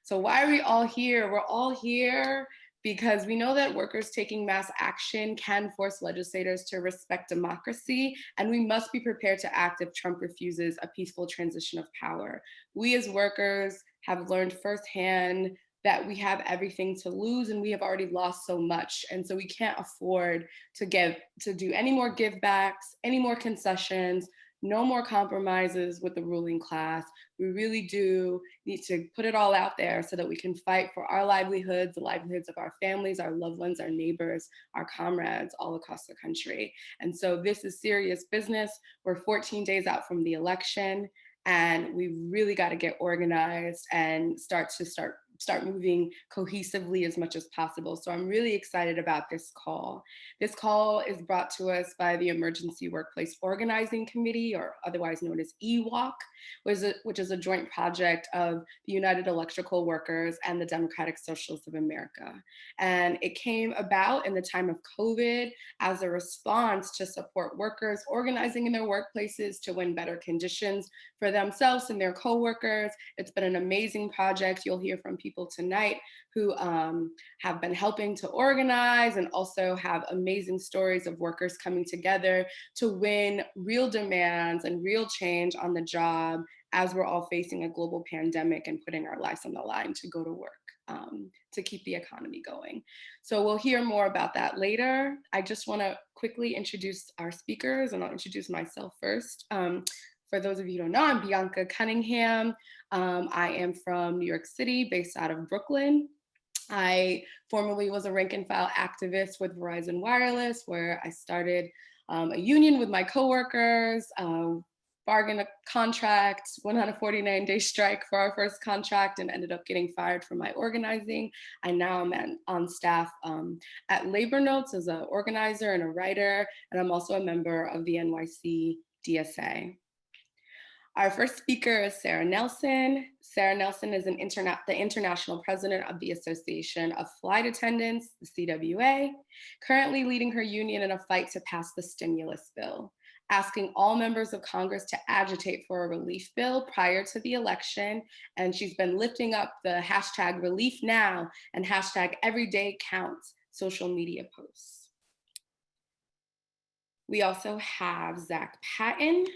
So why are we all here? We're all here because we know that workers taking mass action can force legislators to respect democracy, and we must be prepared to act if Trump refuses a peaceful transition of power. We as workers have learned firsthand that we have everything to lose and we have already lost so much. And so we can't afford to do any more give backs, any more concessions, no more compromises with the ruling class. We really do need to put it all out there so that we can fight for our livelihoods, the livelihoods of our families, our loved ones, our neighbors, our comrades all across the country. And so this is serious business. We're 14 days out from the election, and we really got to get organized and start moving cohesively as much as possible. So I'm really excited about this call. This call is brought to us by the Emergency Workplace Organizing Committee, or otherwise known as EWOC, which is a joint project of the United Electrical Workers and the Democratic Socialists of America. And it came about in the time of COVID as a response to support workers organizing in their workplaces to win better conditions for themselves and their coworkers. It's been an amazing project. You'll hear from people tonight who have been helping to organize and also have amazing stories of workers coming together to win real demands and real change on the job as we're all facing a global pandemic and putting our lives on the line to go to work. To keep the economy going. So we'll hear more about that later. I just want to quickly introduce our speakers, and I'll introduce myself first. For those of you who don't know, I'm Bianca Cunningham. I am from New York City, based out of Brooklyn. I formerly was a rank and file activist with Verizon Wireless, where I started a union with my coworkers, bargained a contract, went on a 49-day strike for our first contract and ended up getting fired from my organizing. I now am on staff at Labor Notes as an organizer and a writer, and I'm also a member of the NYC DSA. Our first speaker is Sara Nelson. Sara Nelson is the international president of the Association of Flight Attendants, the CWA, currently leading her union in a fight to pass the stimulus bill, asking all members of Congress to agitate for a relief bill prior to the election. And she's been lifting up the hashtag Relief Now and hashtag Everyday Counts social media posts. We also have Zach Patton.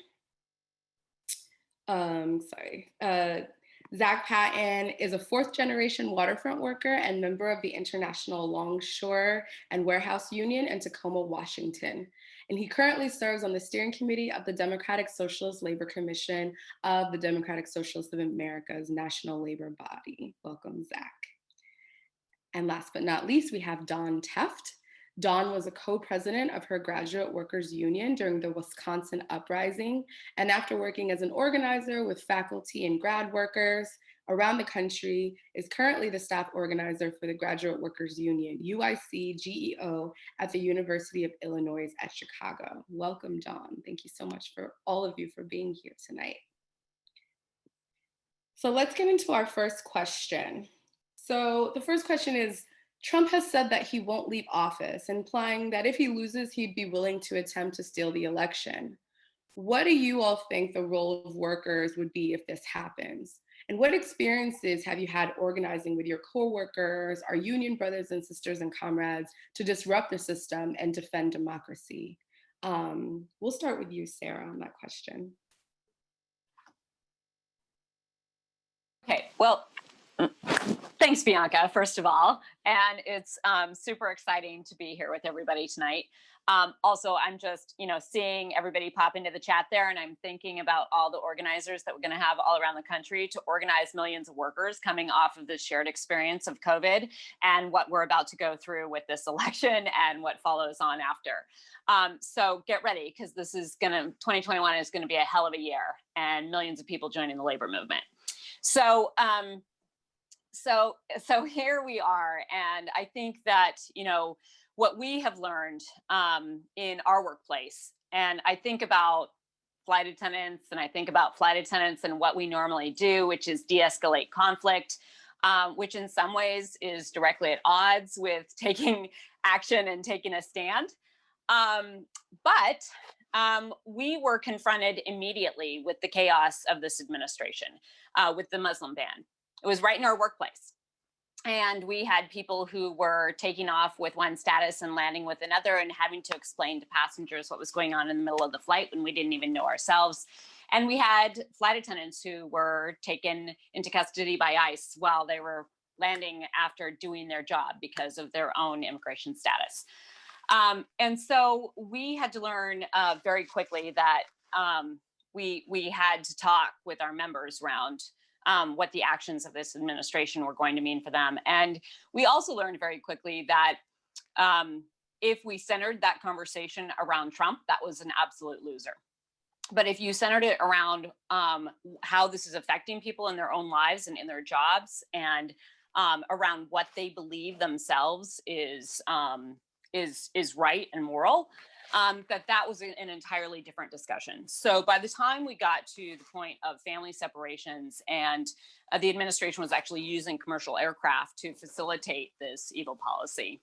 Zach Patton is a fourth-generation waterfront worker and member of the International Longshore and Warehouse Union in Tacoma, Washington. And he currently serves on the steering committee of the Democratic Socialist Labor Commission of the Democratic Socialists of America's national labor body. Welcome, Zach. And last but not least, we have Dawn Teft. Dawn was a co-president of her graduate workers union during the Wisconsin uprising, and after working as an organizer with faculty and grad workers around the country, is currently the staff organizer for the Graduate Workers Union, UIC-GEO, at the University of Illinois at Chicago. Welcome, Dawn. Thank you so much for all of you for being here tonight. So let's get into our first question. So the first question is, Trump has said that he won't leave office, implying that if he loses, he'd be willing to attempt to steal the election. What do you all think the role of workers would be if this happens? And what experiences have you had organizing with your coworkers, our union brothers and sisters and comrades, to disrupt the system and defend democracy? We'll start with you, Sara, on that question. Okay, well, thanks, Bianca, first of all. And it's super exciting to be here with everybody tonight. Also, I'm just, seeing everybody pop into the chat there, and I'm thinking about all the organizers that we're going to have all around the country to organize millions of workers coming off of this shared experience of COVID and what we're about to go through with this election and what follows on after. So get ready, because 2021 is going to be a hell of a year, and millions of people joining the labor movement. So here we are, and I think that, what we have learned in our workplace, and I think about flight attendants, and what we normally do, which is de-escalate conflict, which in some ways is directly at odds with taking action and taking a stand. But we were confronted immediately with the chaos of this administration, with the Muslim ban. It was right in our workplace. And we had people who were taking off with one status and landing with another and having to explain to passengers what was going on in the middle of the flight when we didn't even know ourselves. And we had flight attendants who were taken into custody by ICE while they were landing after doing their job because of their own immigration status. And so we had to learn very quickly that we had to talk with our members around what the actions of this administration were going to mean for them. And we also learned very quickly that if we centered that conversation around Trump, that was an absolute loser. But if you centered it around how this is affecting people in their own lives and in their jobs, and around what they believe themselves is right and moral, that was an entirely different discussion. So by the time we got to the point of family separations, and the administration was actually using commercial aircraft to facilitate this evil policy,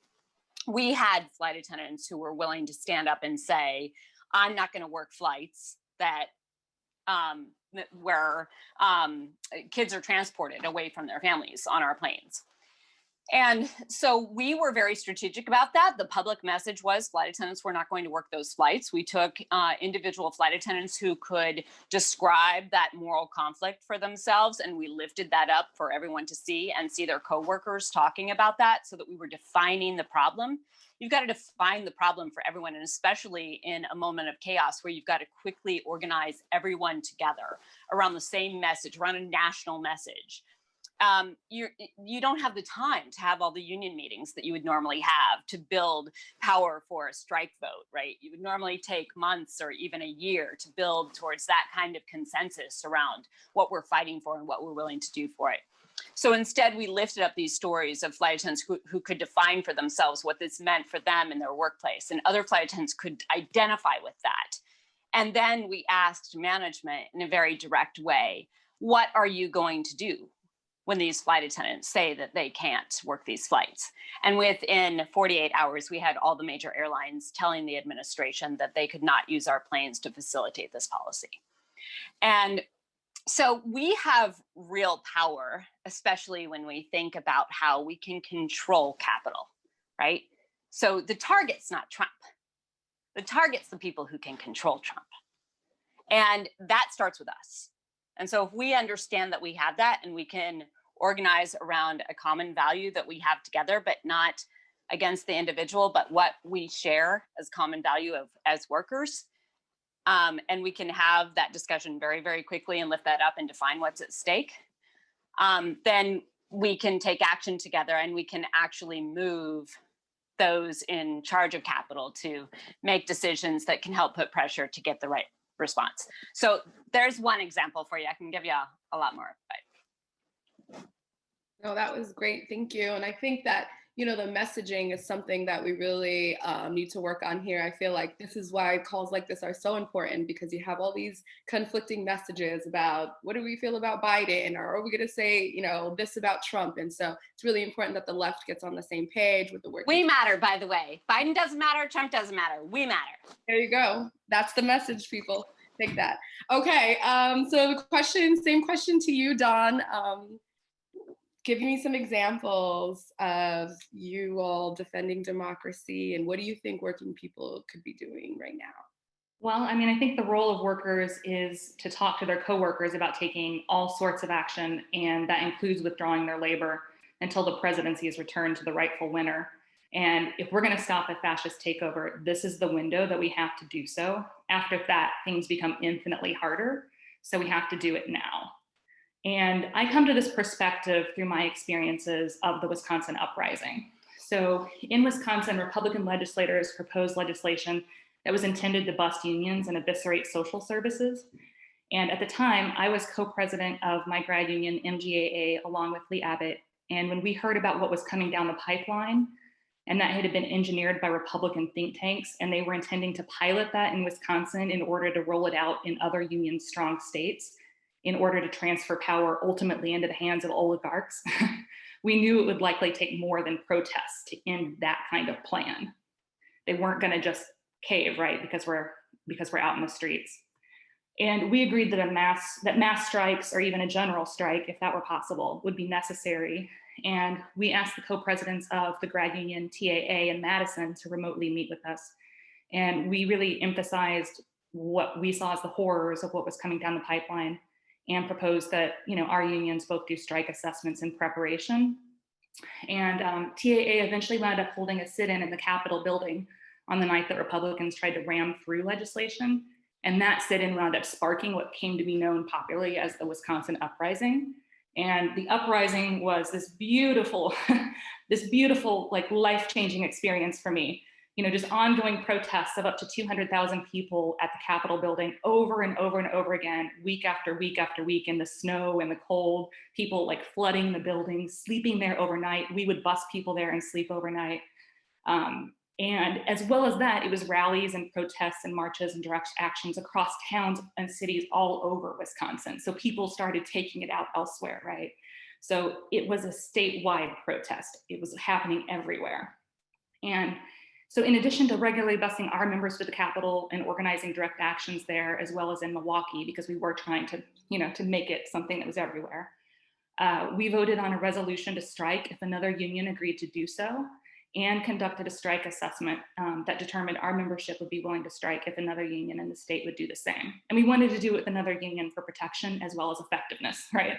we had flight attendants who were willing to stand up and say, I'm not going to work flights that where kids are transported away from their families on our planes. And so we were very strategic about that. The public message was flight attendants were not going to work those flights. We took individual flight attendants who could describe that moral conflict for themselves, and we lifted that up for everyone to see and see their coworkers talking about that, so that we were defining the problem. You've got to define the problem for everyone, and especially in a moment of chaos where you've got to quickly organize everyone together around the same message, around a national message. You don't have the time to have all the union meetings that you would normally have to build power for a strike vote, right? You would normally take months or even a year to build towards that kind of consensus around what we're fighting for and what we're willing to do for it. So instead, we lifted up these stories of flight attendants who could define for themselves what this meant for them in their workplace, and other flight attendants could identify with that. And then we asked management in a very direct way, what are you going to do when these flight attendants say that they can't work these flights? And within 48 hours, we had all the major airlines telling the administration that they could not use our planes to facilitate this policy. And so we have real power, especially when we think about how we can control capital, right? So the target's not Trump. The target's the people who can control Trump. And that starts with us. And so if we understand that we have that, and we can organize around a common value that we have together, but not against the individual, but what we share as common value as workers, and we can have that discussion very, very quickly and lift that up and define what's at stake, then we can take action together, and we can actually move those in charge of capital to make decisions that can help put pressure to get the right response. So there's one example for you. I can give you a lot more. But. No, that was great. Thank you. And I think that, the messaging is something that we really need to work on here. I feel like this is why calls like this are so important, because you have all these conflicting messages about what do we feel about Biden, or are we going to say, this about Trump? And so it's really important that the left gets on the same page with the work. We matter, by the way. Biden doesn't matter. Trump doesn't matter. We matter. There you go. That's the message, people. Take that. Okay. So same question to you, Dawn. Give me some examples of you all defending democracy, and what do you think working people could be doing right now? Well, I think the role of workers is to talk to their coworkers about taking all sorts of action, and that includes withdrawing their labor until the presidency is returned to the rightful winner. And if we're going to stop a fascist takeover, this is the window that we have to do so. After that, things become infinitely harder, so we have to do it now. And I come to this perspective through my experiences of the Wisconsin uprising. So in Wisconsin, Republican legislators proposed legislation that was intended to bust unions and eviscerate social services. And at the time, I was co-president of my grad union, MGAA, along with Lee Abbott. And when we heard about what was coming down the pipeline, and that had been engineered by Republican think tanks, and they were intending to pilot that in Wisconsin in order to roll it out in other union-strong states, in order to transfer power ultimately into the hands of oligarchs, we knew it would likely take more than protests to end that kind of plan. They weren't going to just cave, right? Because we're out in the streets. And we agreed that mass strikes or even a general strike, if that were possible, would be necessary. And we asked the co-presidents of the grad union TAA in Madison to remotely meet with us. And we really emphasized what we saw as the horrors of what was coming down the pipeline and proposed that, our unions both do strike assessments in preparation. And TAA eventually wound up holding a sit-in in the Capitol building on the night that Republicans tried to ram through legislation. And that sit-in wound up sparking what came to be known popularly as the Wisconsin Uprising. And the uprising was this beautiful, like life-changing experience for me. Just ongoing protests of up to 200,000 people at the Capitol building over and over and over again, week after week after week, in the snow and the cold, people like flooding the building, sleeping there overnight. We would bus people there and sleep overnight. And as well as that, it was rallies and protests and marches and direct actions across towns and cities all over Wisconsin. So people started taking it out elsewhere, right? So it was a statewide protest. It was happening everywhere. And so in addition to regularly busing our members to the Capitol and organizing direct actions there, as well as in Milwaukee, because we were trying to, to make it something that was everywhere, we voted on a resolution to strike if another union agreed to do so, and conducted a strike assessment that determined our membership would be willing to strike if another union in the state would do the same. And we wanted to do it with another union for protection as well as effectiveness, right?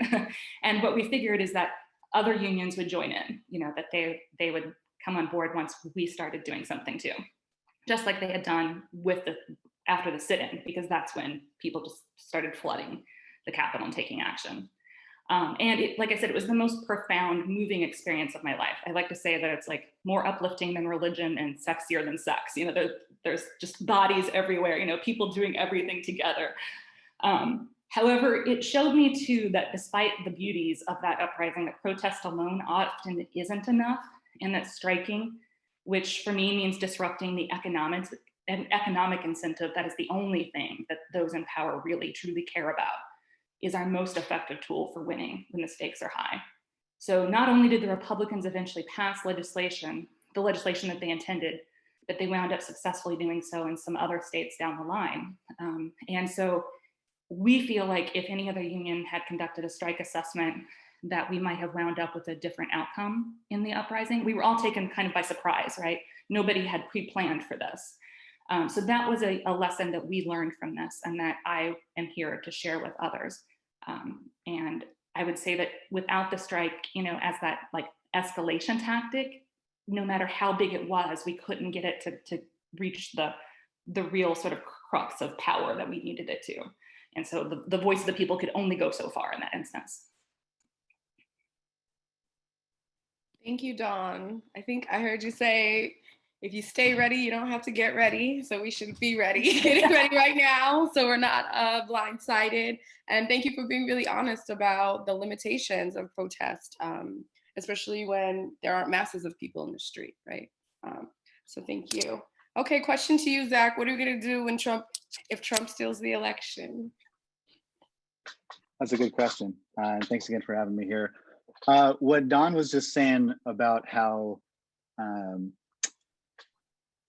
And what we figured is that other unions would join in, that they would come on board once we started doing something too, just like they had done after the sit-in, because that's when people just started flooding the Capitol and taking action. And like I said, it was the most profound, moving experience of my life. I like to say that it's like more uplifting than religion and sexier than sex. There's just bodies everywhere, people doing everything together. However, it showed me too that despite the beauties of that uprising, that protest alone often isn't enough, and that striking, which for me means disrupting the economic incentive that is the only thing that those in power really truly care about, is our most effective tool for winning when the stakes are high. So not only did the Republicans eventually pass the legislation that they intended, but they wound up successfully doing so in some other states down the line. And so we feel like if any other union had conducted a strike assessment, that we might have wound up with a different outcome in the uprising. We were all taken kind of by surprise, right? Nobody had pre-planned for this. So that was a lesson that we learned from this, and that I am here to share with others. And I would say that without the strike, as that like escalation tactic, no matter how big it was, we couldn't get it to reach the real sort of crux of power that we needed it to. And so the voice of the people could only go so far in that instance. Thank you, Dawn. I think I heard you say, if you stay ready, you don't have to get ready. So we should be ready, getting ready right now, so we're not blindsided. And thank you for being really honest about the limitations of protest, especially when there aren't masses of people in the street, right? So thank you. Okay, question to you, Zach. What are we gonna do if Trump steals the election? That's a good question. And thanks again for having me here. What Dawn was just saying about how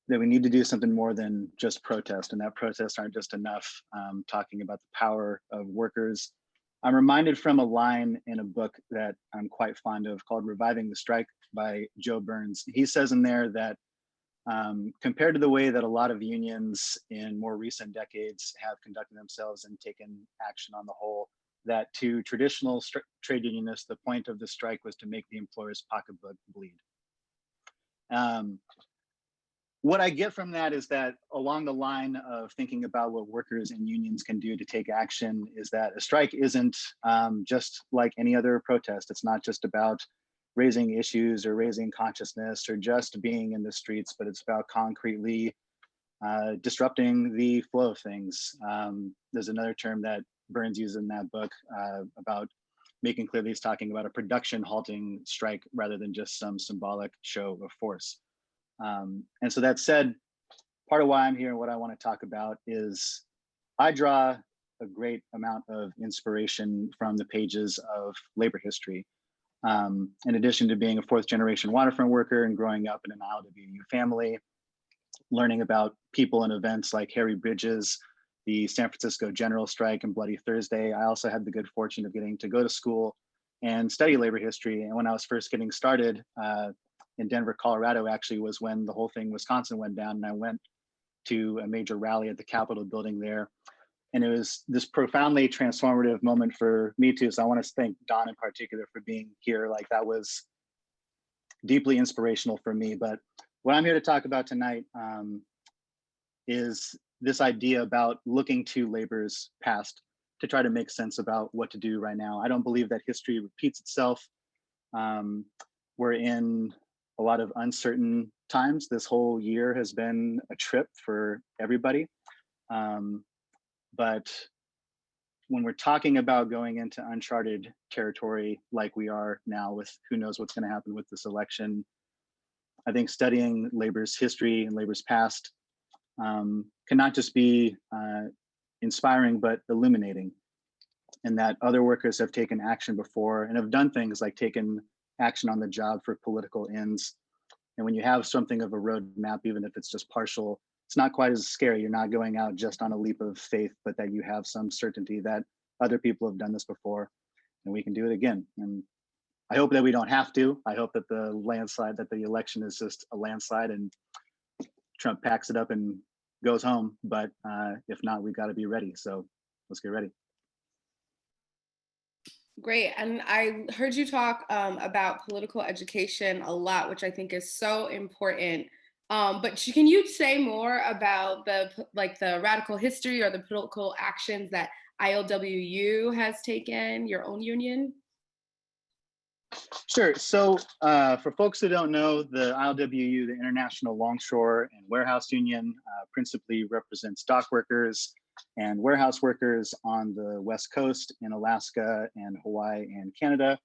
that we need to do something more than just protest, and that protests aren't just enough, talking about the power of workers. I'm reminded from a line in a book that I'm quite fond of called Reviving the Strike by Joe Burns. He says in there that compared to the way that a lot of unions in more recent decades have conducted themselves and taken action on the whole, that to traditional trade unionists, the point of the strike was to make the employer's pocketbook bleed. What I get from that is that along the line of thinking about what workers and unions can do to take action is that a strike isn't just like any other protest. It's not just about raising issues or raising consciousness or just being in the streets, but it's about concretely disrupting the flow of things. There's another term that Burns uses in that book about making clear that he's talking about a production halting strike rather than just some symbolic show of force. And so that said, part of why I'm here and what I want to talk about is I draw a great amount of inspiration from the pages of labor history. In addition to being a fourth generation waterfront worker and growing up in an ILWU family, learning about people and events like Harry Bridges the San Francisco general strike and Bloody Thursday. I also had the good fortune of getting to go to school and study labor history. And when I was first getting started in Denver, Colorado, actually was when the whole thing Wisconsin went down, and I went to a major rally at the Capitol building there. And it was this profoundly transformative moment for me too. So I want to thank Don in particular for being here. Like, that was deeply inspirational for me. But what I'm here to talk about tonight is this idea about looking to labor's past to try to make sense about what to do right now. I don't believe that history repeats itself. We're in a lot of uncertain times. This whole year has been a trip for everybody. But when we're talking about going into uncharted territory like we are now, with who knows what's going to happen with this election, I think studying labor's history and labor's past can not just be inspiring, but illuminating, and that other workers have taken action before and have done things like taken action on the job for political ends. And when you have something of a roadmap, even if it's just partial, it's not quite as scary. You're not going out just on a leap of faith, but that you have some certainty that other people have done this before and we can do it again. And I hope that we don't have to. I hope that the election is just a landslide and Trump packs it up and goes home. But if not, we've got to be ready. So let's get ready. Great. And I heard you talk about political education a lot, which I think is so important. But can you say more about the radical history or the political actions that ILWU has taken, your own union? Sure. So for folks who don't know, the ILWU, the International Longshore and Warehouse Union, principally represents dock workers and warehouse workers on the West Coast in Alaska and Hawaii and Canada.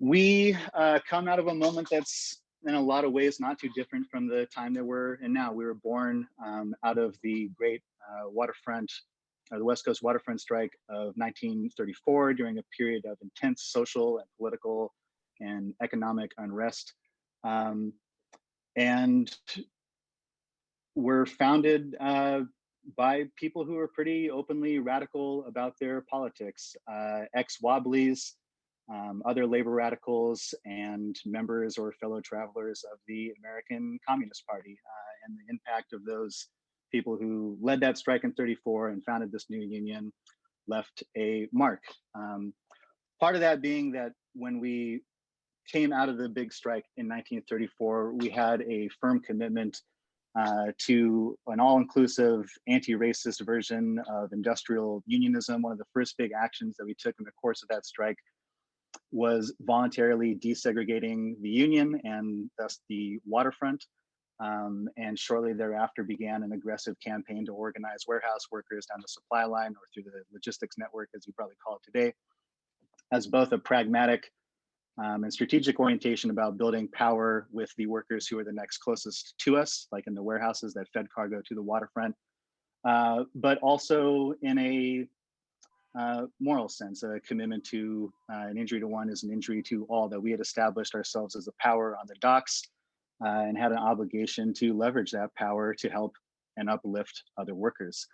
We come out of a moment that's in a lot of ways not too different from the time that we're in now. We were born out of the great waterfront, the West Coast waterfront strike of 1934 during a period of intense social and political and economic unrest. And were founded by people who were pretty openly radical about their politics, ex-Wobblies, other labor radicals, and members or fellow travelers of the American Communist Party. And the impact of those people who led that strike in 34 and founded this new union left a mark. Part of that being that when we came out of the big strike in 1934, we had a firm commitment to an all-inclusive anti-racist version of industrial unionism. One of the first big actions that we took in the course of that strike was voluntarily desegregating the union and thus the waterfront. And shortly thereafter began an aggressive campaign to organize warehouse workers down the supply line, or through the logistics network, as you probably call it today, as both a pragmatic and strategic orientation about building power with the workers who are the next closest to us, like in the warehouses that fed cargo to the waterfront, but also in a moral sense, a commitment to an injury to one is an injury to all, that we had established ourselves as a power on the docks and had an obligation to leverage that power to help and uplift other workers.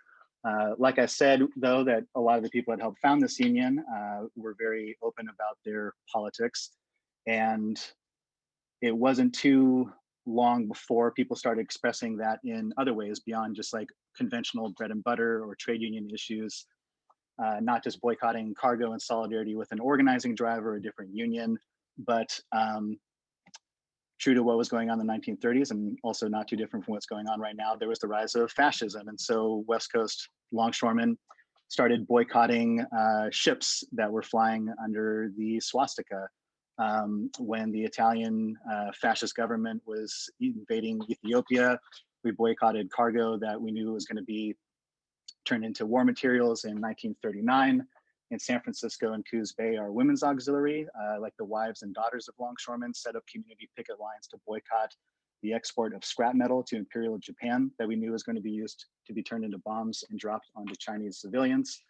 Like I said, though, that a lot of the people that helped found this union were very open about their politics. And it wasn't too long before people started expressing that in other ways beyond just like conventional bread and butter or trade union issues, not just boycotting cargo in solidarity with an organizing drive or a different union, but true to what was going on in the 1930s and also not too different from what's going on right now, there was the rise of fascism. And so West Coast longshoremen started boycotting ships that were flying under the swastika. When the Italian fascist government was invading Ethiopia, we boycotted cargo that we knew was going to be turned into war materials in 1939. In San Francisco and Coos Bay, our women's auxiliary, like the wives and daughters of longshoremen, set up community picket lines to boycott the export of scrap metal to Imperial Japan that we knew was going to be used to be turned into bombs and dropped onto Chinese civilians.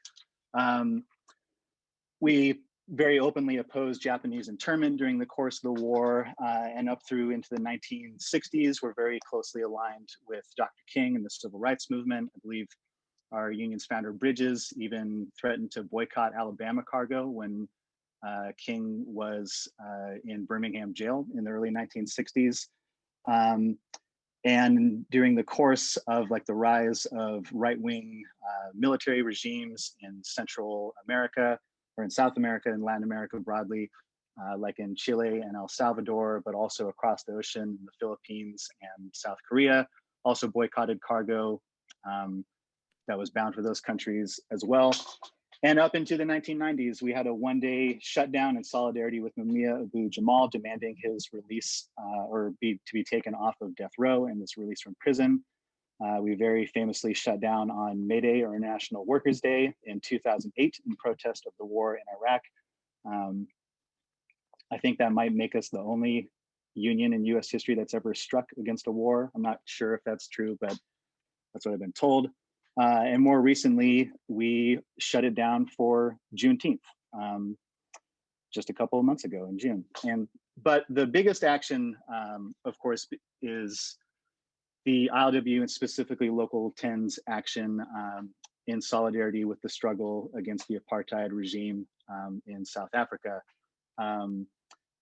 We very openly opposed Japanese internment during the course of the war, and up through into the 1960s, were very closely aligned with Dr. King and the civil rights movement. I believe our union's founder, Bridges, even threatened to boycott Alabama cargo when King was in Birmingham jail in the early 1960s. And during the course of like the rise of right-wing military regimes in Central America, or in South America and Latin America broadly, like in Chile and El Salvador, but also across the ocean, the Philippines and South Korea, also boycotted cargo that was bound for those countries as well. And up into the 1990s, we had a one-day shutdown in solidarity with Mumia Abu-Jamal, demanding his release to be taken off of death row and his release from prison. We very famously shut down on May Day, or National Workers' Day, in 2008 in protest of the war in Iraq. I think that might make us the only union in US history that's ever struck against a war. I'm not sure if that's true, but that's what I've been told. And more recently, we shut it down for Juneteenth, just a couple of months ago in June. But the biggest action, of course, is the ILWU and specifically Local 10's action in solidarity with the struggle against the apartheid regime in South Africa.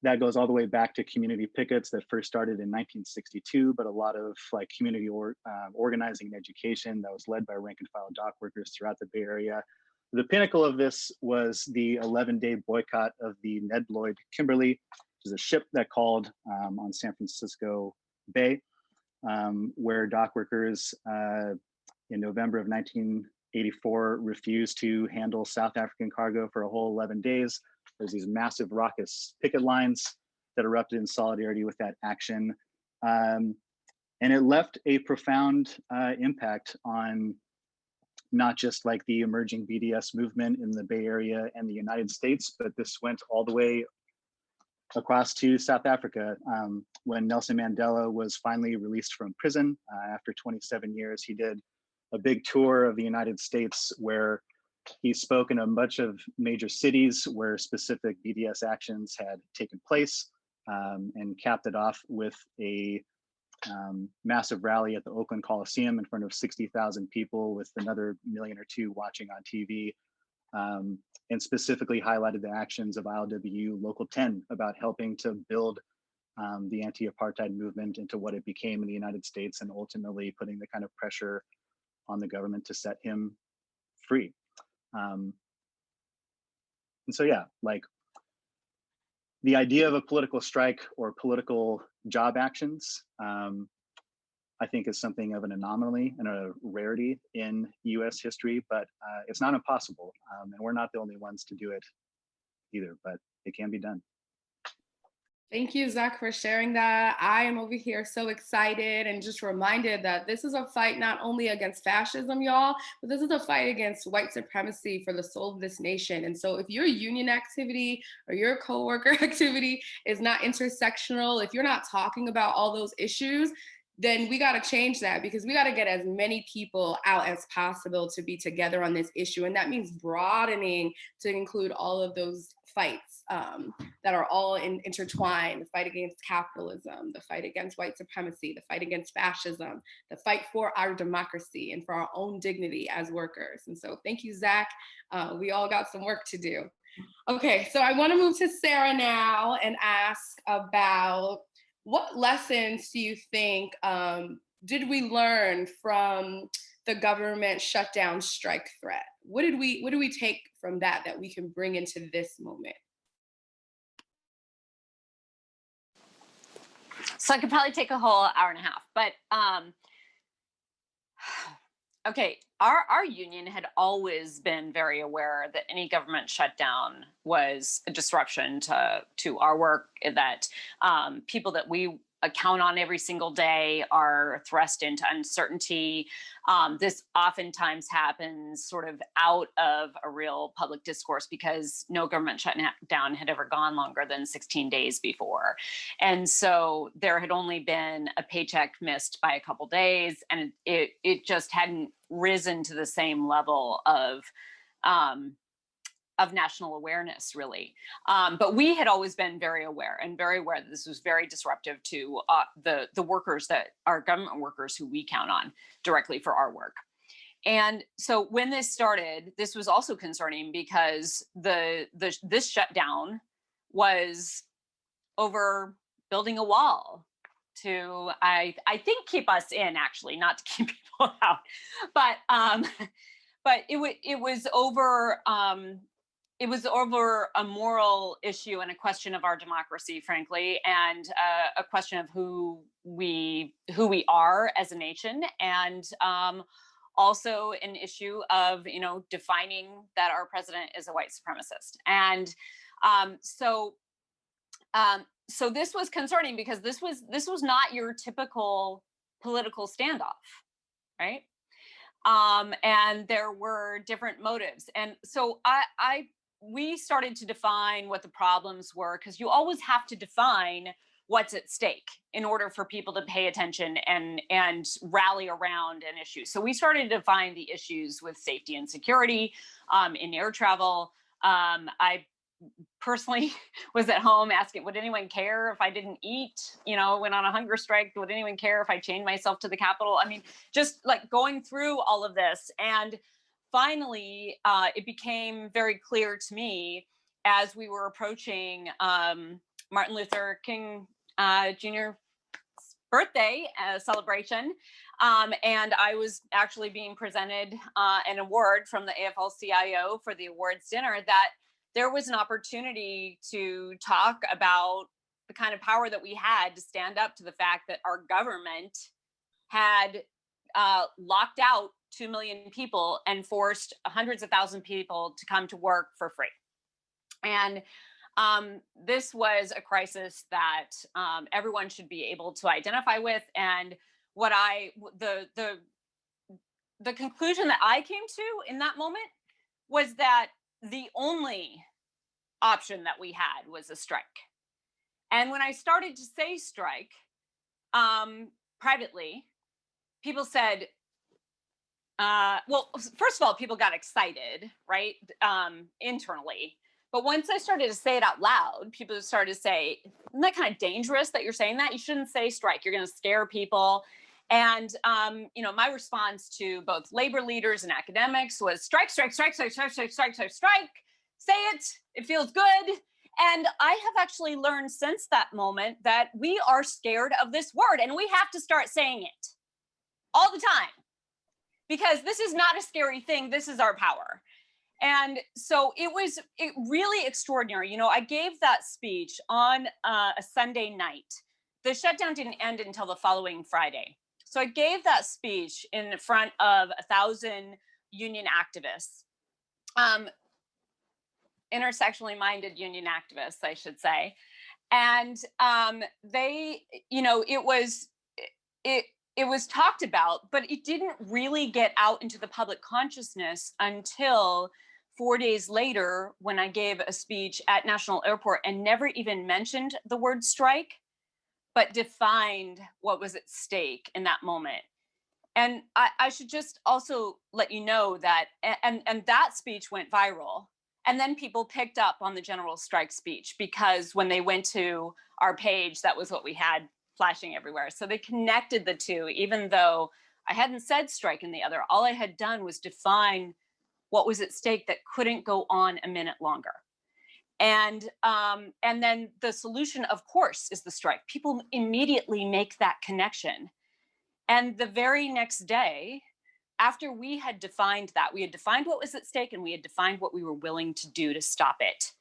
That goes all the way back to community pickets that first started in 1962, but a lot of like community organizing and education that was led by rank and file dock workers throughout the Bay Area. The pinnacle of this was the 11-day boycott of the Ned Lloyd Kimberly, which is a ship that called on San Francisco Bay, where dock workers in November of 1984 refused to handle South African cargo for a whole 11 days. There's these massive raucous picket lines that erupted in solidarity with that action. And it left a profound impact on not just like the emerging BDS movement in the Bay Area and the United States, but this went all the way across to South Africa. When Nelson Mandela was finally released from prison after 27 years, he did a big tour of the United States where he spoke in a bunch of major cities where specific BDS actions had taken place, and capped it off with a massive rally at the Oakland Coliseum in front of 60,000 people with another million or two watching on TV, and specifically highlighted the actions of ILWU Local 10 about helping to build the anti-apartheid movement into what it became in the United States, and ultimately putting the kind of pressure on the government to set him free. And so, yeah, like the idea of a political strike or political job actions, I think is something of an anomaly and a rarity in US history, but it's not impossible. And we're not the only ones to do it either, but it can be done. Thank you, Zach, for sharing that. I am over here so excited and just reminded that this is a fight not only against fascism, y'all, but this is a fight against white supremacy for the soul of this nation. And so if your union activity or your coworker activity is not intersectional, if you're not talking about all those issues, then we got to change that, because we got to get as many people out as possible to be together on this issue. And that means broadening to include all of those fights that are all intertwined: the fight against capitalism, the fight against white supremacy, the fight against fascism, the fight for our democracy and for our own dignity as workers. And so thank you, Zach. We all got some work to do. Okay, so I want to move to Sara now and ask about, what lessons do you think did we learn from the government shutdown strike threat? What do we take from that we can bring into this moment? So I could probably take a whole hour and a half, but okay, our union had always been very aware that any government shutdown was a disruption to our work, that people that we count on every single day are thrust into uncertainty. This oftentimes happens sort of out of a real public discourse because no government shutdown had ever gone longer than 16 days before. And so there had only been a paycheck missed by a couple days, and it just hadn't risen to the same level of national awareness, really. But we had always been very aware that this was very disruptive to the workers, that are government workers who we count on directly for our work. And so when this started, this was also concerning because this shutdown was over building a wall to, I think, keep us in, actually, not to keep people out, but it was over a moral issue and a question of our democracy, frankly, and a question of who we are as a nation, and also an issue of, defining that our president is a white supremacist. And so this was concerning because this was not your typical political standoff, right? And there were different motives. And so we started to define what the problems were, because you always have to define what's at stake in order for people to pay attention and rally around an issue. So we started to define the issues with safety and security in air travel. I personally was at home asking, would anyone care if I didn't eat, went on a hunger strike? Would anyone care if I chained myself to the Capitol? I mean, just like going through all of this. And finally, it became very clear to me as we were approaching Martin Luther King Jr. birthday celebration. And I was actually being presented an award from the AFL-CIO for the awards dinner, that there was an opportunity to talk about the kind of power that we had to stand up to the fact that our government had locked out 2 million people and forced hundreds of thousands of people to come to work for free. And this was a crisis that everyone should be able to identify with. And what the conclusion that I came to in that moment was that the only option that we had was a strike. And when I started to say strike privately, people said, well, first of all, people got excited, right, internally. But once I started to say it out loud, people started to say, isn't that kind of dangerous that you're saying that? You shouldn't say strike. You're going to scare people. And, my response to both labor leaders and academics was strike, strike, strike, strike, strike, strike, strike, strike, strike. Say it. It feels good. And I have actually learned since that moment that we are scared of this word, and we have to start saying it all the time, because this is not a scary thing. This is our power. And so it really extraordinary. I gave that speech on a Sunday night. The shutdown didn't end until the following Friday. So I gave that speech in front of 1,000 union activists, intersectionally minded union activists, I should say. And they, it was talked about, but it didn't really get out into the public consciousness until 4 days later, when I gave a speech at National Airport and never even mentioned the word strike, but defined what was at stake in that moment. And I should just also let you know that, and that speech went viral. And then people picked up on the general strike speech, because when they went to our page, that was what we had flashing everywhere. So they connected the two, even though I hadn't said strike in the other. All I had done was define what was at stake that couldn't go on a minute longer. And then the solution, of course, is the strike. People immediately make that connection. And the very next day, after we had defined that, we had defined what was at stake, and we had defined what we were willing to do to stop it.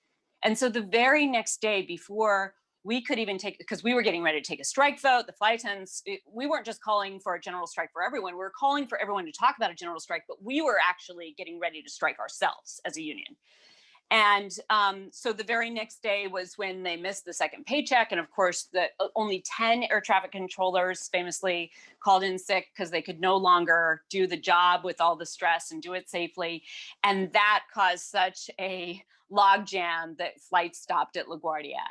And so the very next day, before we could even because we were getting ready to take a strike vote, the flight attendants, we weren't just calling for a general strike for everyone. We were calling for everyone to talk about a general strike, but we were actually getting ready to strike ourselves as a union. And so the very next day was when they missed the second paycheck. And of course, only 10 air traffic controllers famously called in sick because they could no longer do the job with all the stress and do it safely. And that caused such a logjam that flights stopped at LaGuardia.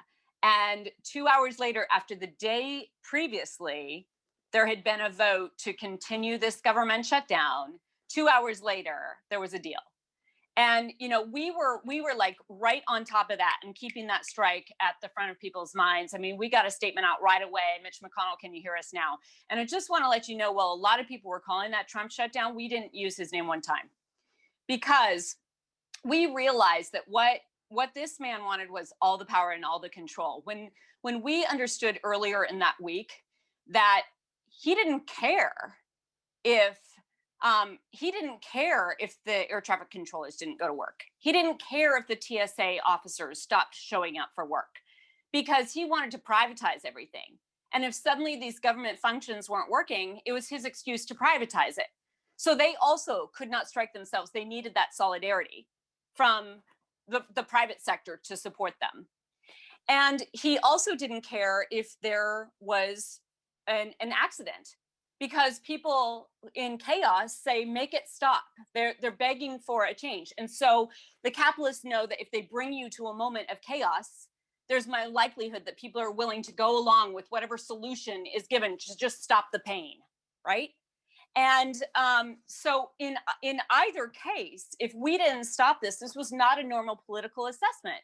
And 2 hours later, after the day previously, there had been a vote to continue this government shutdown. 2 hours later, there was a deal. And we were like right on top of that and keeping that strike at the front of people's minds. I mean, we got a statement out right away. Mitch McConnell, can you hear us now? And I just want to let you know, well, a lot of people were calling that Trump shutdown. We didn't use his name one time because we realized that what this man wanted was all the power and all the control. When we understood earlier in that week that he didn't care if the air traffic controllers didn't go to work. He didn't care if the TSA officers stopped showing up for work because he wanted to privatize everything. And if suddenly these government functions weren't working, it was his excuse to privatize it. So they also could not strike themselves. They needed that solidarity from the private sector to support them. And he also didn't care if there was an accident, because people in chaos say, make it stop. They're begging for a change. And so the capitalists know that if they bring you to a moment of chaos, there's my likelihood that people are willing to go along with whatever solution is given to just stop the pain, right? And so in either case, if we didn't stop this was not a normal political assessment.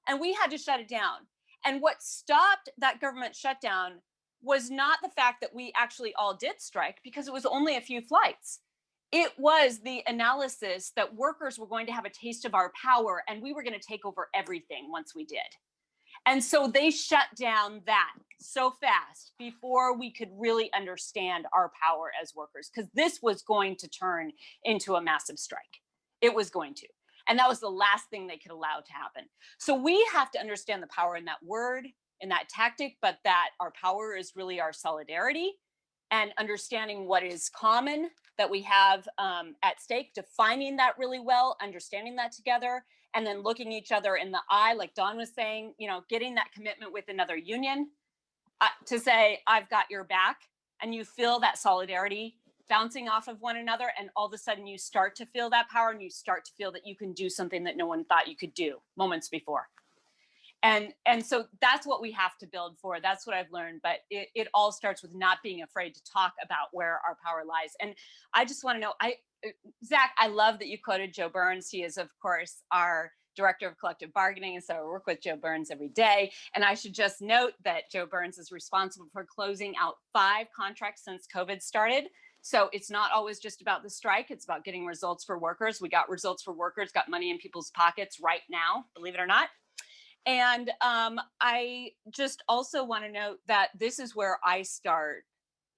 And we had to shut it down. And what stopped that government shutdown was not the fact that we actually all did strike, because it was only a few flights. It was the analysis that workers were going to have a taste of our power and we were going to take over everything once we did. And so they shut down that so fast before we could really understand our power as workers, because this was going to turn into a massive strike. It was going to. And that was the last thing they could allow to happen. So we have to understand the power in that word, in that tactic, but that our power is really our solidarity and understanding what is common that we have at stake, defining that really well, understanding that together, and then looking each other in the eye, like Dawn was saying, getting that commitment with another union to say, I've got your back, and you feel that solidarity bouncing off of one another, and all of a sudden you start to feel that power and you start to feel that you can do something that no one thought you could do moments before. And so that's what we have to build for. That's what I've learned. But it all starts with not being afraid to talk about where our power lies. And I just want to know, Zach, I love that you quoted Joe Burns. He is, of course, our director of collective bargaining. And so I work with Joe Burns every day. And I should just note that Joe Burns is responsible for closing out 5 contracts since COVID started. So it's not always just about the strike. It's about getting results for workers. We got results for workers, got money in people's pockets right now, believe it or not. And I just also want to note that this is where I start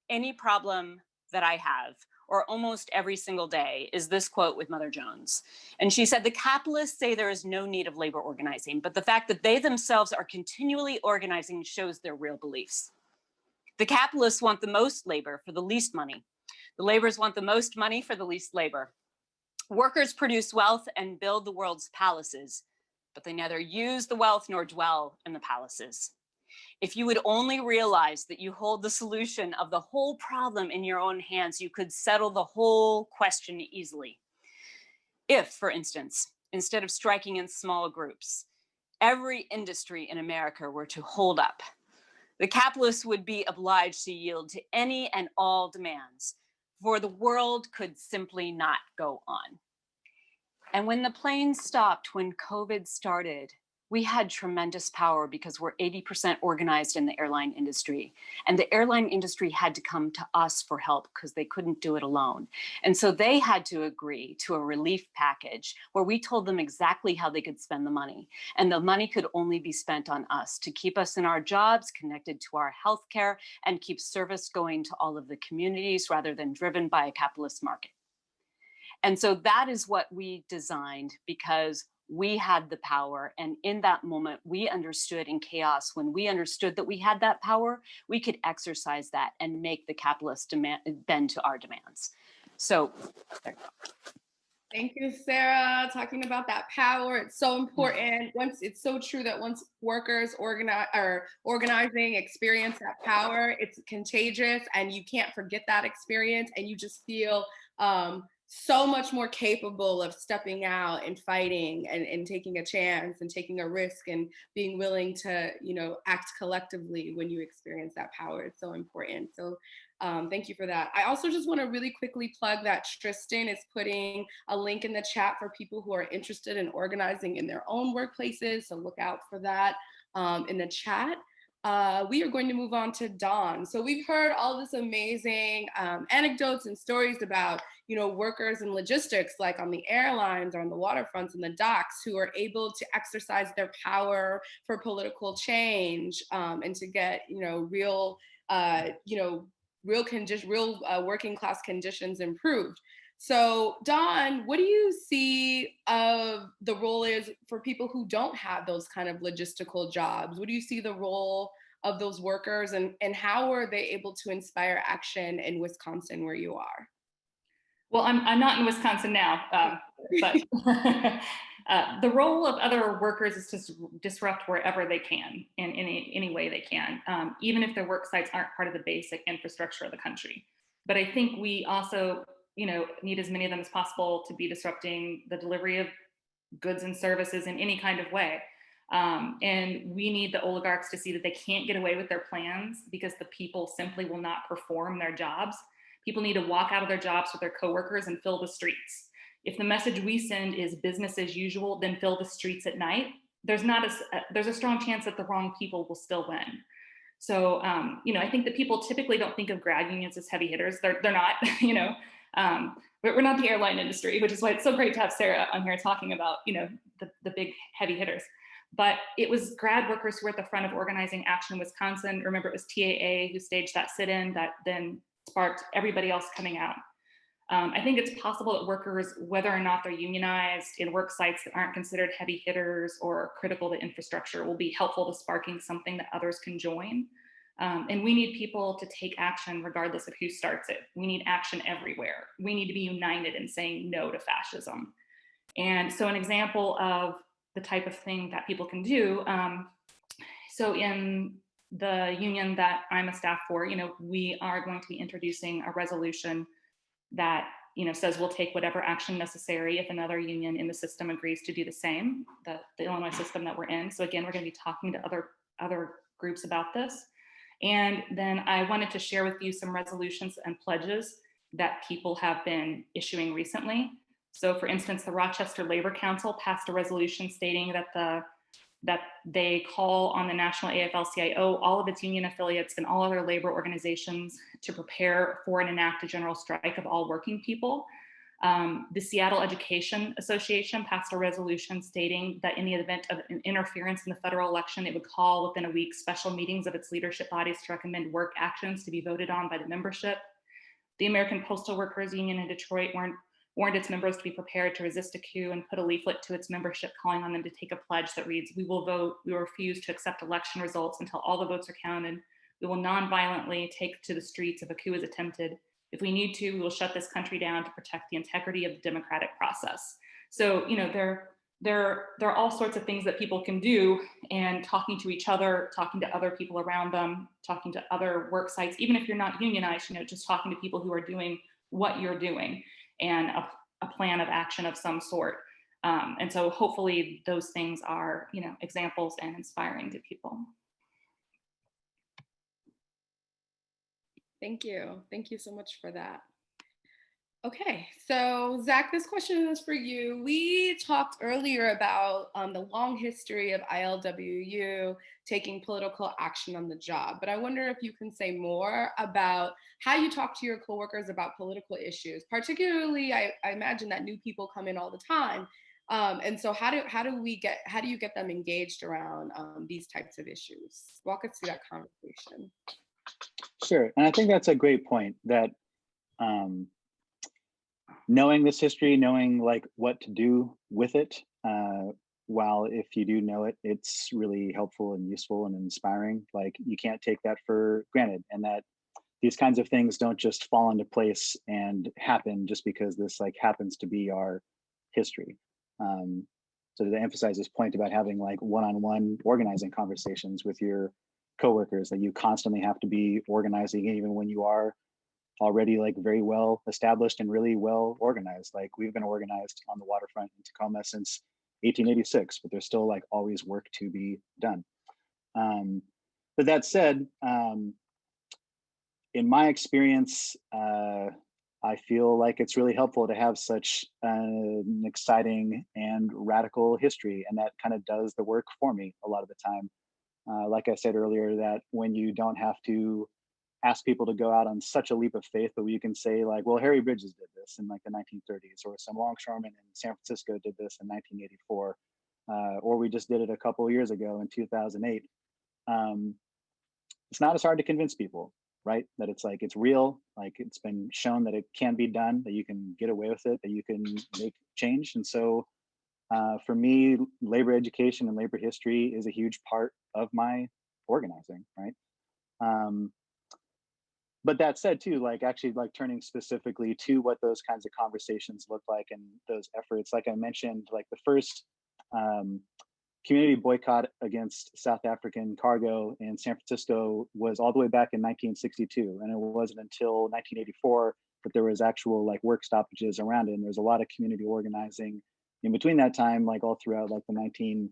any problem that I have, or almost every single day, is this quote with Mother Jones. And she said, the capitalists say there is no need of labor organizing, but the fact that they themselves are continually organizing shows their real beliefs. The capitalists want the most labor for the least money. The laborers want the most money for the least labor. Workers produce wealth and build the world's palaces, but they neither use the wealth nor dwell in the palaces. If you would only realize that you hold the solution of the whole problem in your own hands, you could settle the whole question easily. If, for instance, instead of striking in small groups, every industry in America were to hold up, the capitalists would be obliged to yield to any and all demands, for the world could simply not go on. And when the plane stopped, when COVID started, we had tremendous power because we're 80% organized in the airline industry. And the airline industry had to come to us for help because they couldn't do it alone. And so they had to agree to a relief package where we told them exactly how they could spend the money. And the money could only be spent on us to keep us in our jobs, connected to our healthcare, and keep service going to all of the communities rather than driven by a capitalist market. And so that is what we designed because we had the power. And in that moment, we understood in chaos, when we understood that we had that power, we could exercise that and make the capitalists bend to our demands. So there you go. Thank you, Sarah, talking about that power. It's so important. It's so true that once workers organizing experience that power, it's contagious and you can't forget that experience, and you just feel so much more capable of stepping out and fighting and taking a chance and taking a risk and being willing to, you know, act collectively when you experience that power. It's so important. So thank you for that. I also just want to really quickly plug that Tristan is putting a link in the chat for people who are interested in organizing in their own workplaces. So look out for that in the chat. We are going to move on to Dawn. So we've heard all this amazing anecdotes and stories about, you know, workers in logistics, like on the airlines or on the waterfronts and the docks, who are able to exercise their power for political change and to get, you know, real, real working class conditions improved. So Dawn, what do you see of the role is for people who don't have those kind of logistical jobs? What do you see the role of those workers, and how are they able to inspire action in Wisconsin where you are? Well, I'm not in Wisconsin now, but the role of other workers is to disrupt wherever they can in any way they can, even if their work sites aren't part of the basic infrastructure of the country. But I think we also, you know, need as many of them as possible to be disrupting the delivery of goods and services in any kind of way. And we need the oligarchs to see that they can't get away with their plans because the people simply will not perform their jobs. People need to walk out of their jobs with their coworkers and fill the streets. If the message we send is business as usual, then fill the streets at night, there's a strong chance that the wrong people will still win. So, you know, I think that people typically don't think of grad unions as heavy hitters. They're not, you know, but we're not the airline industry, which is why it's so great to have Sara on here talking about, you know, the big heavy hitters. But it was grad workers who were at the front of organizing action in Wisconsin. Remember, it was TAA who staged that sit-in that then sparked everybody else coming out. I think it's possible that workers, whether or not they're unionized in work sites that aren't considered heavy hitters or critical to infrastructure, will be helpful to sparking something that others can join. And we need people to take action regardless of who starts it. We need action everywhere. We need to be united in saying no to fascism. And so an example of the type of thing that people can do, so in the union that I'm a staff for, you know, we are going to be introducing a resolution that, you know, says we'll take whatever action necessary if another union in the system agrees to do the same, the Illinois system that we're in. So again, we're going to be talking to other groups about this. And then I wanted to share with you some resolutions and pledges that people have been issuing recently. So for instance, the Rochester Labor Council passed a resolution stating that they call on the National AFL-CIO, all of its union affiliates, and all other labor organizations to prepare for and enact a general strike of all working people. The Seattle Education Association passed a resolution stating that in the event of an interference in the federal election, it would call within a week special meetings of its leadership bodies to recommend work actions to be voted on by the membership. The American Postal Workers Union in Detroit warned its members to be prepared to resist a coup and put a leaflet to its membership calling on them to take a pledge that reads, "We will vote, we will refuse to accept election results until all the votes are counted. We will non-violently take to the streets if a coup is attempted. If we need to, we will shut this country down to protect the integrity of the democratic process." So, you know, there are all sorts of things that people can do, and talking to each other, talking to other people around them, talking to other work sites, even if you're not unionized, you know, just talking to people who are doing what you're doing, and a plan of action of some sort. And so hopefully those things are, you know, examples and inspiring to people. Thank you. Thank you so much for that. Okay, so Zach, this question is for you. We talked earlier about the long history of ILWU taking political action on the job, but I wonder if you can say more about how you talk to your coworkers about political issues. Particularly, I imagine that new people come in all the time, and so how do you get them engaged around these types of issues? Walk us through that conversation. Sure, and I think that's a great point, that knowing this history, knowing like what to do with it, while if you do know it, it's really helpful and useful and inspiring. Like, you can't take that for granted, and that these kinds of things don't just fall into place and happen just because this like happens to be our history. So to emphasize this point about having like one-on-one organizing conversations with your coworkers, that you constantly have to be organizing even when you are already like very well established and really well organized. Like we've been organized on the waterfront in Tacoma since 1886, but there's still like always work to be done. But that said, in my experience, I feel like it's really helpful to have such an exciting and radical history, and that kind of does the work for me a lot of the time. Like I said earlier, that when you don't have to ask people to go out on such a leap of faith, but you can say like, well, Harry Bridges did this in like the 1930s, or some longshoremen in San Francisco did this in 1984, or we just did it a couple of years ago in 2008. It's not as hard to convince people, right? That it's like, it's real, like it's been shown that it can be done, that you can get away with it, that you can make change. And so for me, labor education and labor history is a huge part of my organizing, right? But that said too, like actually like turning specifically to what those kinds of conversations look like and those efforts, like I mentioned, like the first community boycott against South African cargo in San Francisco was all the way back in 1962. And it wasn't until 1984 that there was actual like work stoppages around it. And there's a lot of community organizing in between that time, like all throughout like the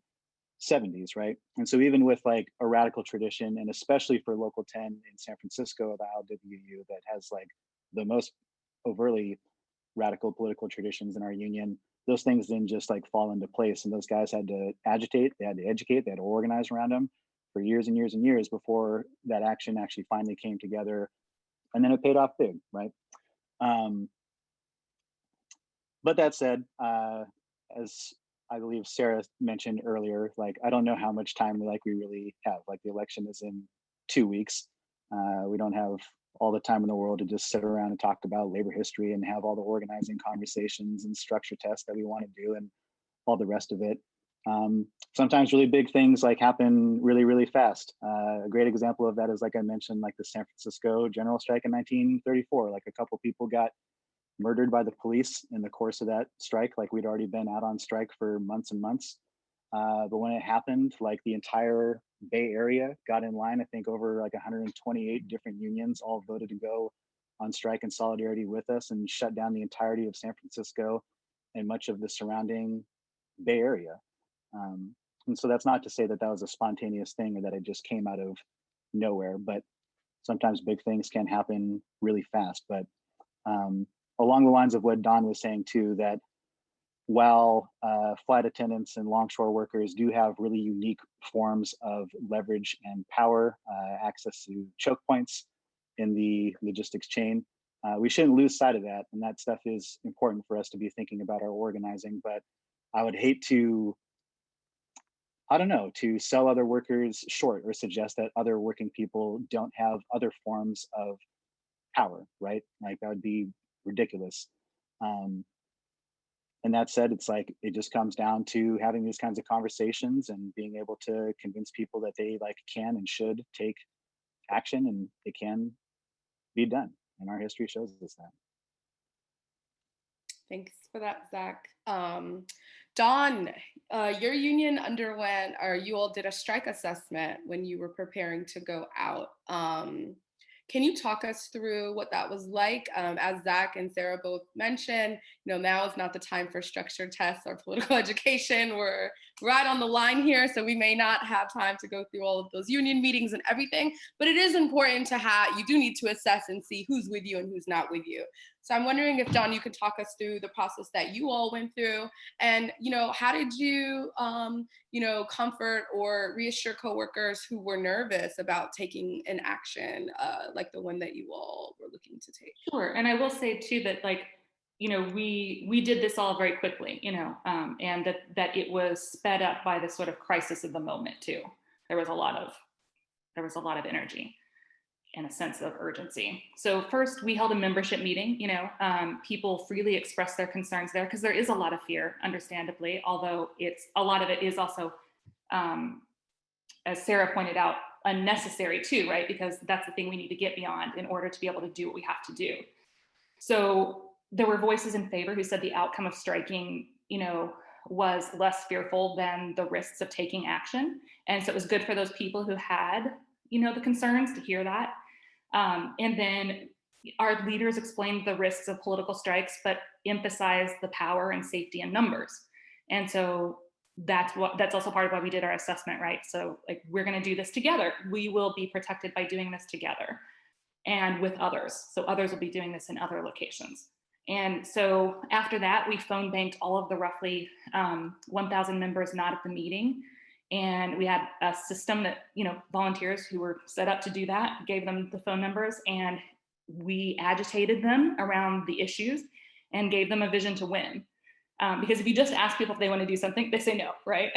1970s, right? And so even with like a radical tradition, and especially for Local 10 in San Francisco, the ILWU, that has like the most overtly radical political traditions in our union, those things then just like fall into place. And those guys had to agitate, they had to educate, they had to organize around them for years and years and years before that action actually finally came together. And then it paid off big, right? But that said, as I believe Sarah mentioned earlier, like I don't know how much time we really have. Like the election is in 2 weeks. We don't have all the time in the world to just sit around and talk about labor history and have all the organizing conversations and structure tests that we want to do and all the rest of it. Sometimes really big things like happen really, really fast. A great example of that is, like I mentioned, like the San Francisco general strike in 1934. Like a couple people got murdered by the police in the course of that strike. Like we'd already been out on strike for months and months. But when it happened, like the entire Bay Area got in line. I think over like 128 different unions all voted to go on strike in solidarity with us and shut down the entirety of San Francisco and much of the surrounding Bay Area. And so that's not to say that that was a spontaneous thing or that it just came out of nowhere, but sometimes big things can happen really fast. But along the lines of what Don was saying too, that while flight attendants and longshore workers do have really unique forms of leverage and power, access to choke points in the logistics chain, we shouldn't lose sight of that. And that stuff is important for us to be thinking about our organizing. But I would hate to, I don't know, to sell other workers short or suggest that other working people don't have other forms of power, right? Like that would be ridiculous. And that said, it's like, it just comes down to having these kinds of conversations and being able to convince people that they like can and should take action and it can be done. And our history shows us that. Thanks for that, Zach. Dawn, your union underwent, or you all did a strike assessment when you were preparing to go out. Can you talk us through what that was like? As Zach and Sarah both mentioned, now is not the time for structured tests or political education. We're right on the line here, so we may not have time to go through all of those union meetings and everything, but it is important to have, you do need to assess and see who's with you and who's not with you. So I'm wondering if, Dawn, you could talk us through the process that you all went through, and how did you comfort or reassure coworkers who were nervous about taking an action like the one that you all were looking to take? Sure. And I will say too that we did this all very quickly, and that it was sped up by the sort of crisis of the moment too. There was a lot of energy and a sense of urgency. So first we held a membership meeting, people freely expressed their concerns there because there is a lot of fear, understandably, although a lot of it is also, as Sarah pointed out, unnecessary too, right? Because that's the thing we need to get beyond in order to be able to do what we have to do. So there were voices in favor who said the outcome of striking, was less fearful than the risks of taking action. And so it was good for those people who had, the concerns to hear that. And then our leaders explained the risks of political strikes, but emphasized the power and safety in numbers. And so that's also part of why we did our assessment, right? So like, we're going to do this together. We will be protected by doing this together and with others. So others will be doing this in other locations. And so after that, we phone banked all of the roughly 1,000 members not at the meeting. And we had a system that, volunteers who were set up to do that, gave them the phone numbers, and we agitated them around the issues and gave them a vision to win. Because if you just ask people if they want to do something, they say no, right?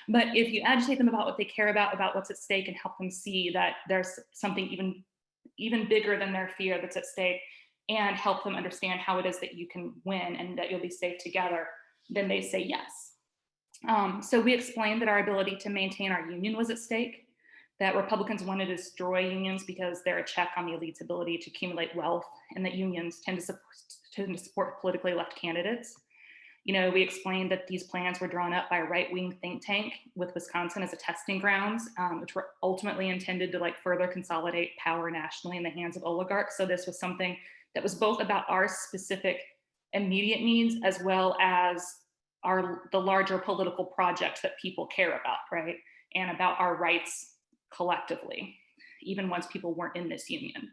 But if you agitate them about what they care about what's at stake, and help them see that there's something even bigger than their fear that's at stake, and help them understand how it is that you can win and that you'll be safe together, then they say yes. So we explained that our ability to maintain our union was at stake, that Republicans wanted to destroy unions because they're a check on the elite's ability to accumulate wealth, and that unions tend to support politically left candidates. We explained that these plans were drawn up by a right-wing think tank with Wisconsin as a testing grounds, which were ultimately intended to further consolidate power nationally in the hands of oligarchs. So this was something that was both about our specific immediate needs, as well as the larger political projects that people care about, right? And about our rights collectively, even once people weren't in this union.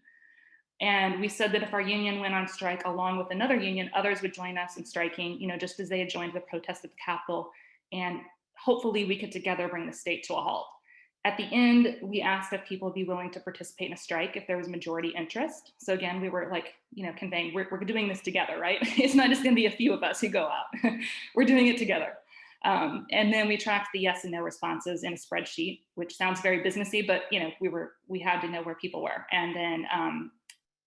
And we said that if our union went on strike along with another union, others would join us in striking, just as they had joined the protest at the Capitol. And hopefully we could together bring the state to a halt. At the end, we asked if people would be willing to participate in a strike if there was majority interest. So again, we were conveying, we're doing this together, right? It's not just gonna be a few of us who go out. We're doing it together. And then we tracked the yes and no responses in a spreadsheet, which sounds very businessy, but we had to know where people were. And then,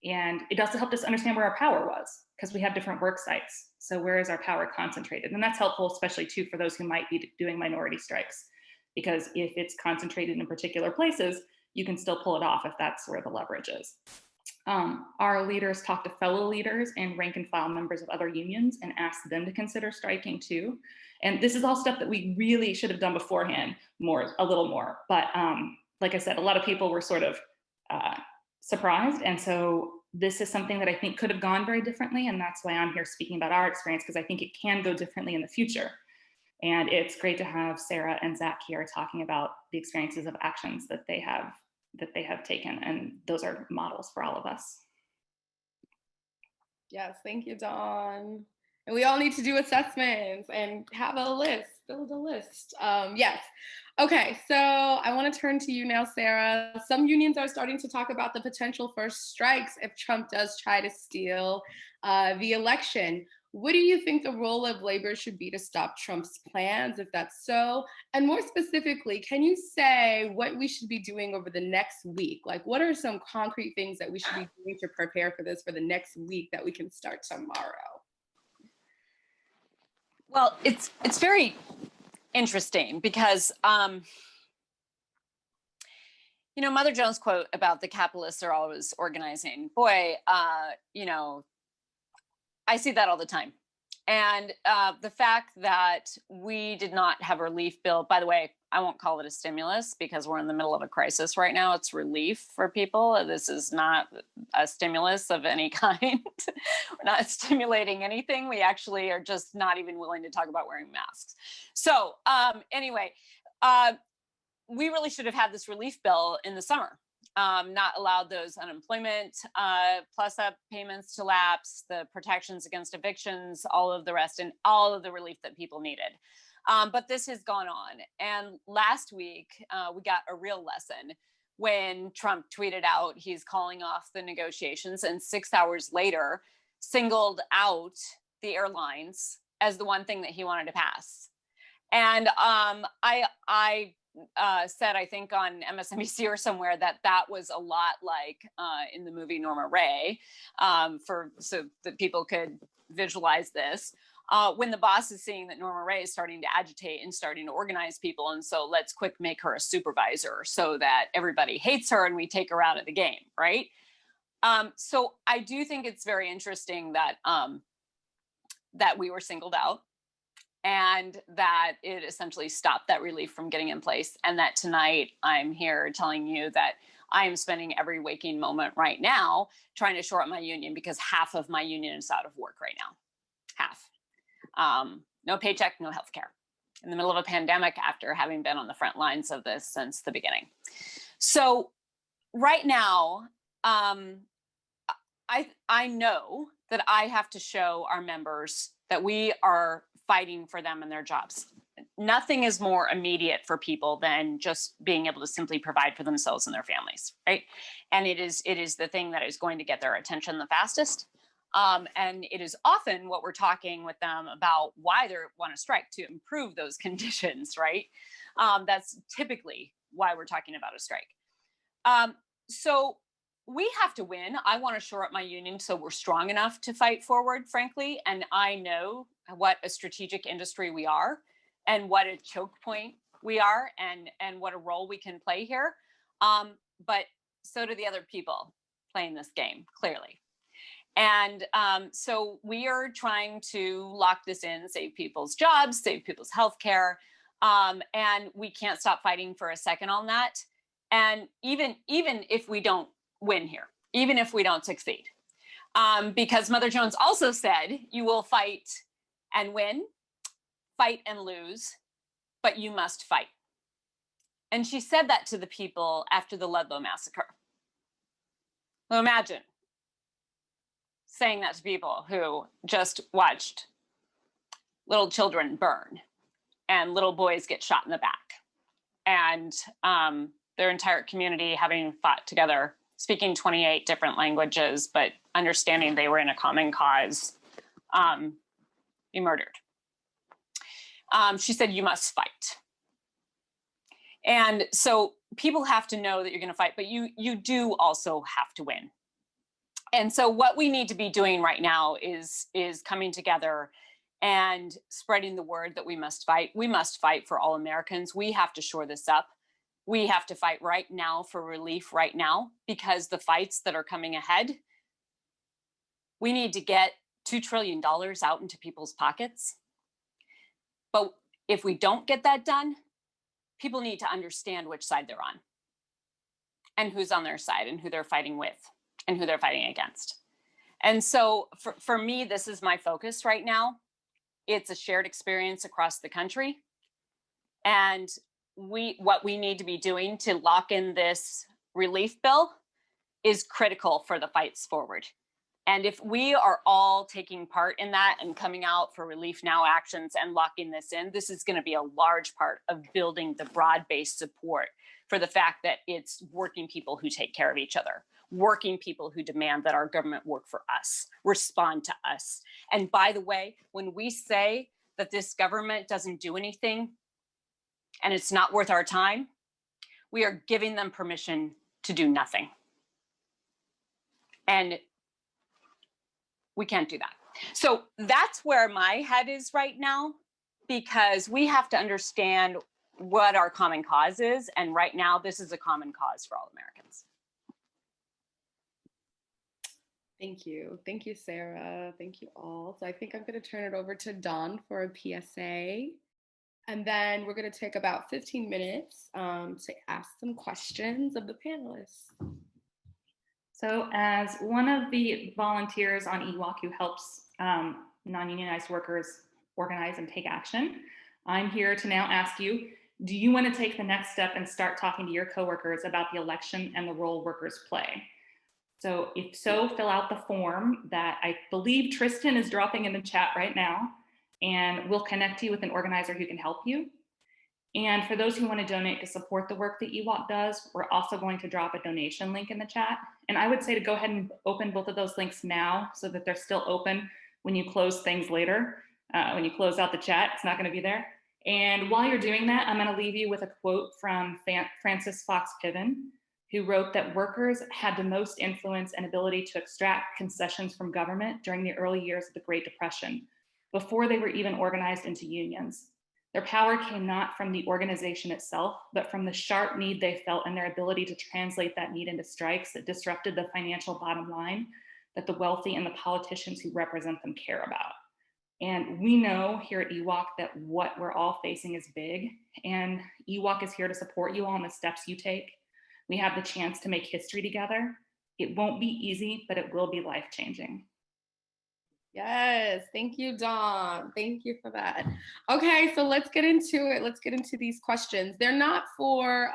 and it also helped us understand where our power was, because we have different work sites. So where is our power concentrated? And that's helpful, especially too, for those who might be doing minority strikes, because if it's concentrated in particular places, you can still pull it off if that's where the leverage is. Our leaders talked to fellow leaders and rank and file members of other unions and asked them to consider striking too. And this is all stuff that we really should have done beforehand, a little more. But like I said, a lot of people were sort of surprised. And so this is something that I think could have gone very differently. And that's why I'm here speaking about our experience, because I think it can go differently in the future. And it's great to have Sara and Zach here talking about the experiences of actions that they have taken. And those are models for all of us. Yes, thank you, Dawn. And we all need to do assessments and have a list, build a list. Yes. Okay, so I want to turn to you now, Sara. Some unions are starting to talk about the potential for strikes if Trump does try to steal the election. What do you think the role of labor should be to stop Trump's plans, if that's so? And more specifically, can you say what we should be doing over the next week? Like, what are some concrete things that we should be doing to prepare for this for the next week that we can start tomorrow? Well, it's very interesting because, Mother Jones' quote about the capitalists are always organizing. Boy, I see that all the time. And the fact that we did not have a relief bill, by the way, I won't call it a stimulus because we're in the middle of a crisis right now. It's relief for people. This is not a stimulus of any kind. We're not stimulating anything. We actually are just not even willing to talk about wearing masks. So anyway, we really should have had this relief bill in the summer. Not allowed those unemployment plus up payments to lapse, the protections against evictions, all of the rest, and all of the relief that people needed. But this has gone on. And last week, we got a real lesson when Trump tweeted out he's calling off the negotiations, and 6 hours later singled out the airlines as the one thing that he wanted to pass. And I said, I think on MSNBC or somewhere, that was a lot like in the movie Norma Ray, so that people could visualize this. When the boss is seeing that Norma Ray is starting to agitate and starting to organize people, and so let's quick make her a supervisor so that everybody hates her and we take her out of the game, right? So I do think it's very interesting that that we were singled out. and that it essentially stopped that relief from getting in place. And that tonight I'm here telling you that I am spending every waking moment right now trying to shore up my union, because half of my union is out of work right now. Half. No paycheck, no health care, in the middle of a pandemic after having been on the front lines of this since the beginning. So right now, I know that I have to show our members that we are fighting for them and their jobs. Nothing is more immediate for people than just being able to simply provide for themselves and their families, right? And it is the thing that is going to get their attention the fastest. And it is often what we're talking with them about, why they want to strike, to improve those conditions, right? That's typically why we're talking about a strike. So we have to win. I want to shore up my union so we're strong enough to fight forward, frankly. And I know what a strategic industry we are, and what a choke point we are, and what a role we can play here. But so do the other people playing this game, clearly. And so we are trying to lock this in, save people's jobs, save people's healthcare. And we can't stop fighting for a second on that. And even if we don't win here, even if we don't succeed, because Mother Jones also said, you will fight and win, fight and lose, but you must fight. And she said that to the people after the Ludlow massacre. Well, imagine saying that to people who just watched little children burn and little boys get shot in the back, and their entire community having fought together, speaking 28 different languages, but understanding they were in a common cause, be murdered. She said, you must fight. And so people have to know that you're going to fight, but you do also have to win. And so what we need to be doing right now is coming together and spreading the word that we must fight. We must fight for all Americans. We have to shore this up. We have to fight right now for relief right now, because the fights that are coming ahead, we need to get $2 trillion out into people's pockets. But if we don't get that done, people need to understand which side they're on, and who's on their side, and who they're fighting with, and who they're fighting against. And so for me, this is my focus right now. It's a shared experience across the country. And what we need to be doing to lock in this relief bill is critical for the fights forward. And if we are all taking part in that and coming out for Relief Now actions and locking this in, this is going to be a large part of building the broad-based support for the fact that it's working people who take care of each other, working people who demand that our government work for us, respond to us. And by the way, when we say that this government doesn't do anything and it's not worth our time, we are giving them permission to do nothing. And we can't do that. So that's where my head is right now, because we have to understand what our common cause is. And right now, this is a common cause for all Americans. Thank you. Thank you, Sarah. Thank you all. So I think I'm going to turn it over to Dawn for a PSA. And then we're going to take about 15 minutes to ask some questions of the panelists. So as one of the volunteers on EWOC who helps non-unionized workers organize and take action, I'm here to now ask you, do you want to take the next step and start talking to your coworkers about the election and the role workers play? So if so, fill out the form that I believe Tristan is dropping in the chat right now, and we'll connect you with an organizer who can help you. And for those who want to donate to support the work that EWOC does, we're also going to drop a donation link in the chat. And I would say to go ahead and open both of those links now so that they're still open when you close things later. When you close out the chat, it's not going to be there. And while you're doing that, I'm going to leave you with a quote from Frances Fox Piven, who wrote that workers had the most influence and ability to extract concessions from government during the early years of the Great Depression, before they were even organized into unions. Their power came not from the organization itself, but from the sharp need they felt and their ability to translate that need into strikes that disrupted the financial bottom line that the wealthy and the politicians who represent them care about. And we know here at EWOC that what we're all facing is big, and EWOC is here to support you all in the steps you take. We have the chance to make history together. It won't be easy, but it will be life-changing. Yes, thank you, Dawn. Thank you for that. Okay, so let's get into it. Let's get into these questions. They're not for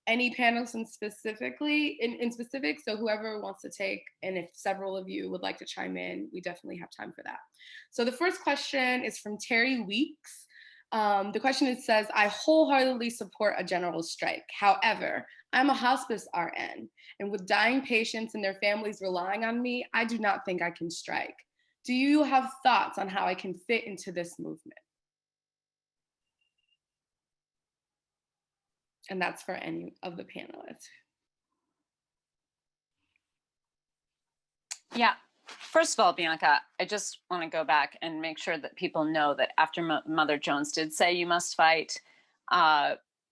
any panels in specific, so whoever wants to take, and if several of you would like to chime in, we definitely have time for that. So the first question is from Terry Weeks. The question says, I wholeheartedly support a general strike. However, I'm a hospice RN, and with dying patients and their families relying on me, I do not think I can strike. Do you have thoughts on how I can fit into this movement? And that's for any of the panelists. Yeah. First of all, Bianca, I just want to go back and make sure that people know that after Mother Jones did say you must fight,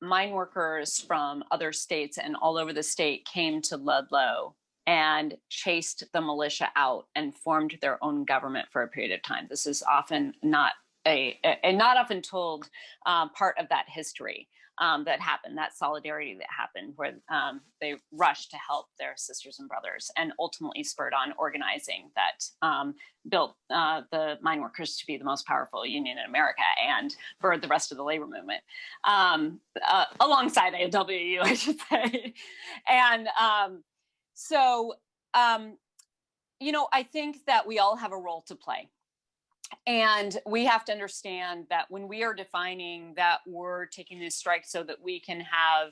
mine workers from other states and all over the state came to Ludlow and chased the militia out and formed their own government for a period of time. This is often not a not often told part of that history that happened, that solidarity that happened, where they rushed to help their sisters and brothers, and ultimately spurred on organizing that built the mine workers to be the most powerful union in America and for the rest of the labor movement, alongside AWU, I should say. And you know, I think that we all have a role to play. And we have to understand that when we are defining that we're taking this strike so that we can have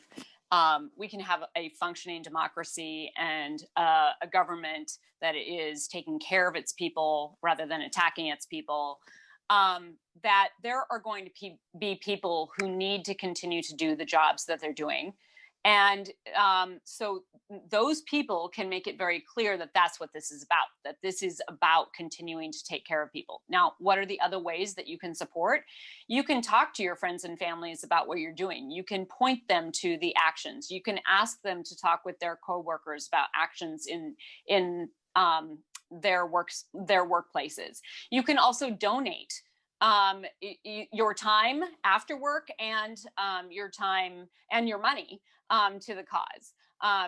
a functioning democracy and a government that is taking care of its people rather than attacking its people, that there are going to be people who need to continue to do the jobs that they're doing. And so those people can make it very clear that that's what this is about, that this is about continuing to take care of people. Now, what are the other ways that you can support? You can talk to your friends and families about what you're doing. You can point them to the actions. You can ask them to talk with their coworkers about actions in their workplaces. You can also donate your time after work and your time and your money to the cause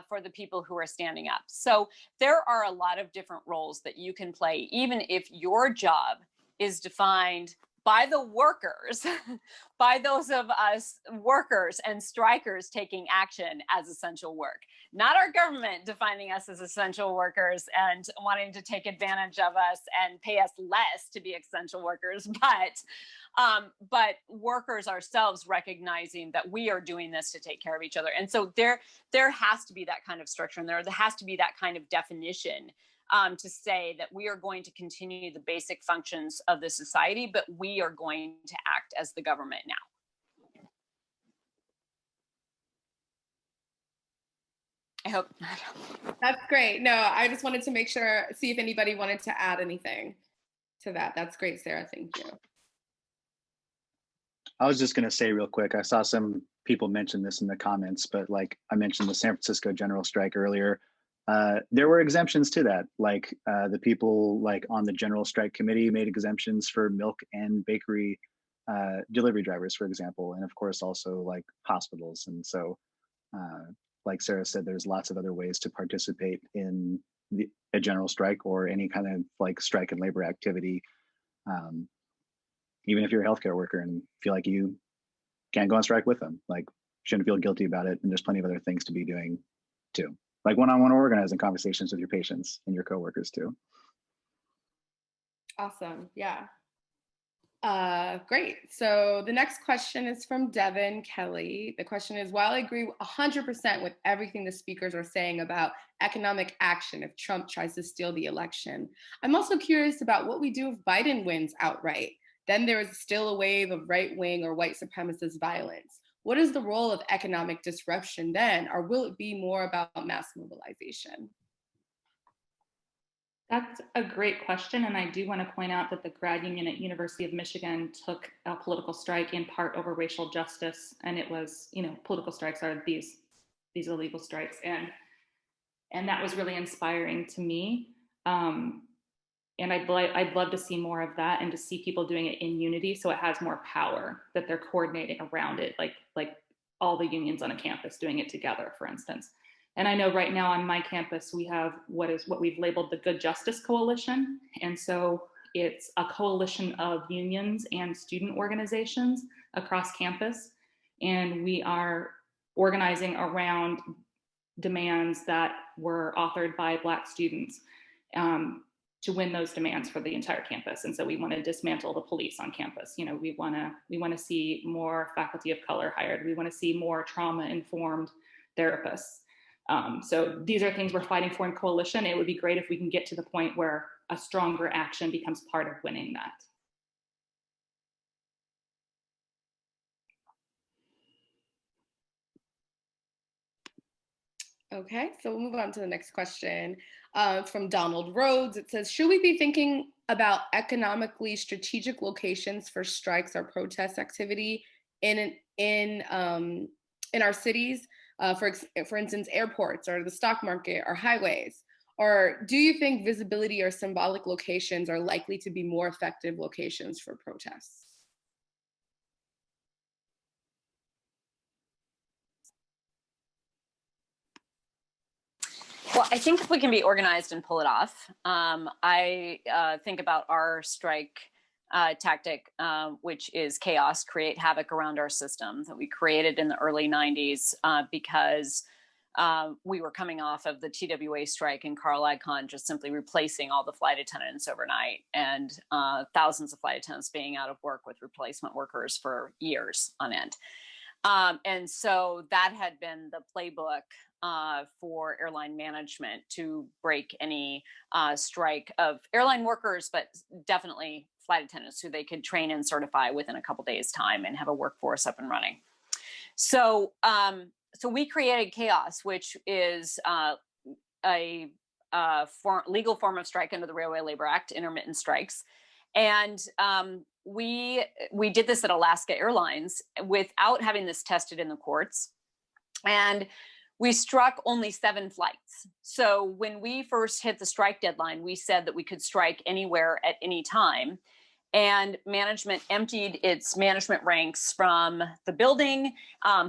for the people who are standing up. So there are a lot of different roles that you can play, even if your job is defined by the workers, by those of us workers and strikers taking action as essential work. Not our government defining us as essential workers and wanting to take advantage of us and pay us less to be essential workers, but workers ourselves recognizing that we are doing this to take care of each other. And so there has to be that kind of structure, and there has to be that kind of definition to say that we are going to continue the basic functions of the society, but we are going to act as the government now. I hope. That's great. No, I just wanted to make sure, see if anybody wanted to add anything to that. That's great, Sarah. Thank you. I was just going to say real quick, I saw some people mention this in the comments, but like I mentioned the San Francisco general strike earlier. There were exemptions to that. Like the people like on the general strike committee made exemptions for milk and bakery delivery drivers, for example, and of course also like hospitals. And so like Sarah said, there's lots of other ways to participate in a general strike or any kind of like strike and labor activity. Even if you're a healthcare worker and feel like you can't go on strike with them, like shouldn't feel guilty about it. And there's plenty of other things to be doing too. Like one-on-one organizing conversations with your patients and your coworkers too. Awesome, yeah. Great, so the next question is from Devin Kelly. The question is, while I agree 100% with everything the speakers are saying about economic action if Trump tries to steal the election, I'm also curious about what we do if Biden wins outright. Then there is still a wave of right-wing or white supremacist violence. What is the role of economic disruption then, or will it be more about mass mobilization? That's a great question, and I do want to point out that the grad union at University of Michigan took a political strike in part over racial justice, and it was, you know, political strikes are these illegal strikes, and that was really inspiring to me. And I'd love to see more of that and to see people doing it in unity so it has more power, that they're coordinating around it, like all the unions on a campus doing it together, for instance. And I know right now on my campus, we have what we've labeled the Good Justice Coalition. And so it's a coalition of unions and student organizations across campus. And we are organizing around demands that were authored by Black students to win those demands for the entire campus. And so we want to dismantle the police on campus. You know, we want to see more faculty of color hired. We want to see more trauma-informed therapists. So these are things we're fighting for in coalition. It would be great if we can get to the point where a stronger action becomes part of winning that. Okay, so we'll move on to the next question from Donald Rhodes. It says, should we be thinking about economically strategic locations for strikes or protest activity in our cities? For instance, airports or the stock market or highways? Or do you think visibility or symbolic locations are likely to be more effective locations for protests? Well, I think if we can be organized and pull it off, I think about our strike tactic, which is chaos, create havoc around our system, that we created in the early 90s because we were coming off of the TWA strike and Carl Icahn just simply replacing all the flight attendants overnight, and thousands of flight attendants being out of work with replacement workers for years on end. And so that had been the playbook for airline management to break any strike of airline workers, but definitely flight attendants who they could train and certify within a couple days' time and have a workforce up and running. So, so we created chaos, which is a legal form of strike under the Railway Labor Act, intermittent strikes. And we did this at Alaska Airlines without having this tested in the courts. And we struck only 7 flights. So when we first hit the strike deadline, we said that we could strike anywhere at any time. And management emptied its management ranks from the building,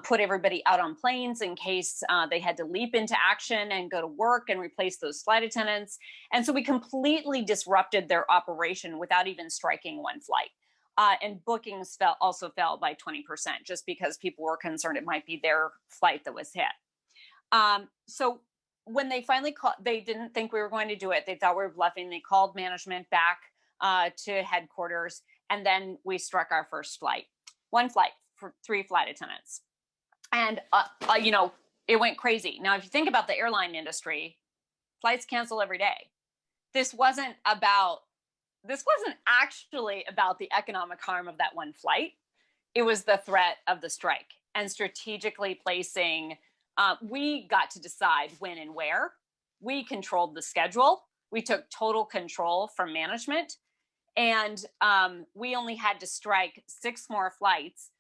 put everybody out on planes in case they had to leap into action and go to work and replace those flight attendants. And so we completely disrupted their operation without even striking 1 flight. And bookings also fell by 20%, just because people were concerned it might be their flight that was hit. So when they finally called, they didn't think we were going to do it. They thought we were bluffing. They called management back to headquarters, and then we struck our first flight. 1 flight for 3 flight attendants. And, you know, it went crazy. Now, if you think about the airline industry, flights cancel every day. This wasn't actually about the economic harm of that 1 flight. It was the threat of the strike, and strategically placing, we got to decide when and where. We controlled the schedule. We took total control from management. And we only had to strike 6 more flights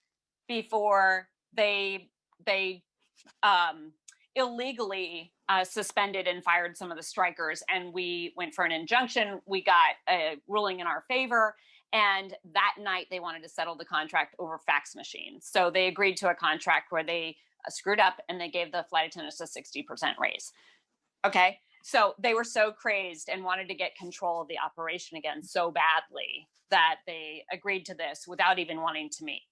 before they illegally suspended and fired some of the strikers. And we went for an injunction. We got a ruling in our favor. And that night they wanted to settle the contract over fax machines. So they agreed to a contract where they screwed up and they gave the flight attendants a 60% raise. Okay. So they were so crazed and wanted to get control of the operation again so badly that they agreed to this without even wanting to meet.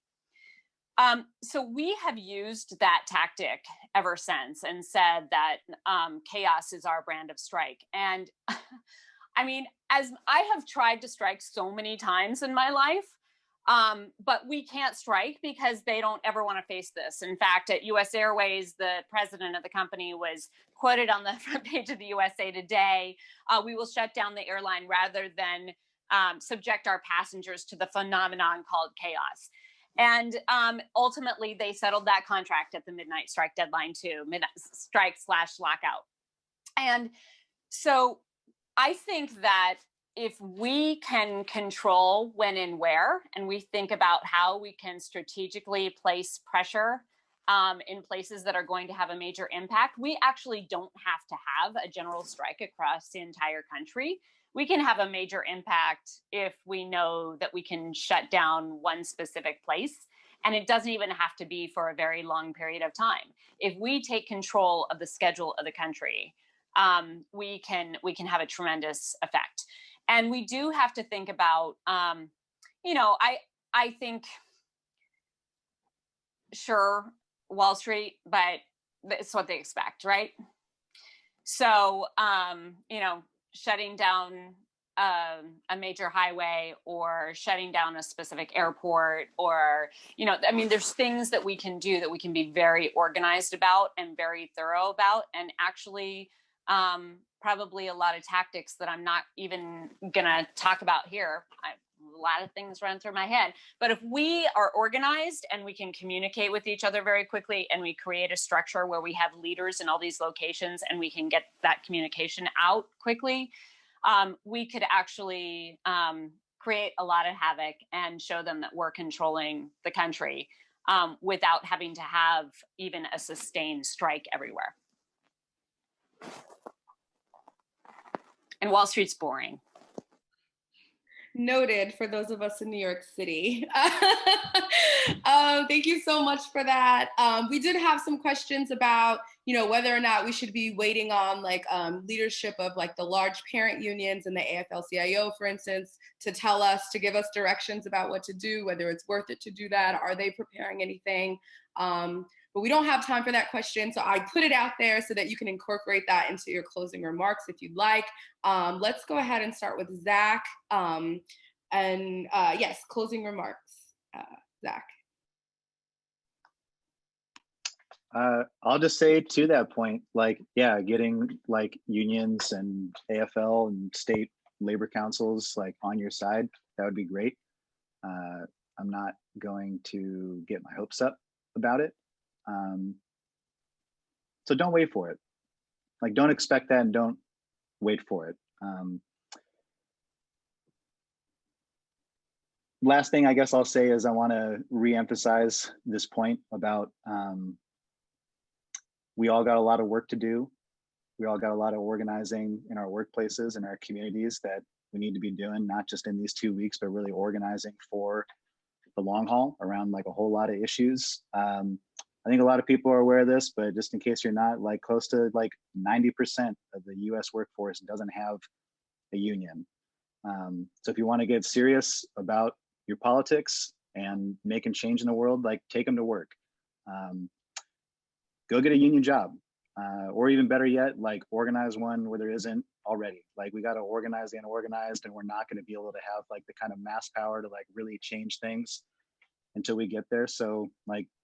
So we have used that tactic ever since and said that chaos is our brand of strike. And I mean, as I have tried to strike so many times in my life, but we can't strike because they don't ever want to face this. In fact, at US Airways, the president of the company was quoted on the front page of the USA Today, we will shut down the airline rather than subject our passengers to the phenomenon called chaos. And ultimately, they settled that contract at the midnight strike deadline too, midnight strike / lockout. And so I think that if we can control when and where, and we think about how we can strategically place pressure in places that are going to have a major impact. We actually don't have to have a general strike across the entire country. We can have a major impact if we know that we can shut down one specific place. And it doesn't even have to be for a very long period of time. If we take control of the schedule of the country, we can have a tremendous effect. And we do have to think about, I think, sure, Wall Street, but it's what they expect, right? So, shutting down a major highway or shutting down a specific airport, or, there's things that we can do that we can be very organized about and very thorough about, and actually probably a lot of tactics that I'm not even gonna talk about here. A lot of things run through my head, but if we are organized and we can communicate with each other very quickly, and we create a structure where we have leaders in all these locations and we can get that communication out quickly, we could actually create a lot of havoc and show them that we're controlling the country without having to have even a sustained strike everywhere. And Wall Street's boring. Noted for those of us in New York City. Thank you so much for that. We did have some questions about, whether or not we should be waiting on leadership of the large parent unions and the AFL-CIO, for instance, to give us directions about what to do, whether it's worth it to do that. Are they preparing anything? But we don't have time for that question, so I put it out there so that you can incorporate that into your closing remarks if you'd like. Let's go ahead and start with Zach. Yes, closing remarks, Zach. I'll just say to that point, getting unions and AFL and state labor councils on your side, that would be great. I'm not going to get my hopes up about it. So don't wait for it. Don't expect that and don't wait for it. Last thing I guess I'll say is I want to reemphasize this point about we all got a lot of work to do. We all got a lot of organizing in our workplaces and our communities that we need to be doing, not just in these 2 weeks, but really organizing for the long haul around a whole lot of issues. I think a lot of people are aware of this, but just in case you're not, close to 90% of the US workforce doesn't have a union. So if you want to get serious about your politics and making change in the world, take them to work. Go get a union job, or even better yet, organize one where there isn't already. We got to organize the unorganized, and we're not going to be able to have the kind of mass power to really change things until we get there. So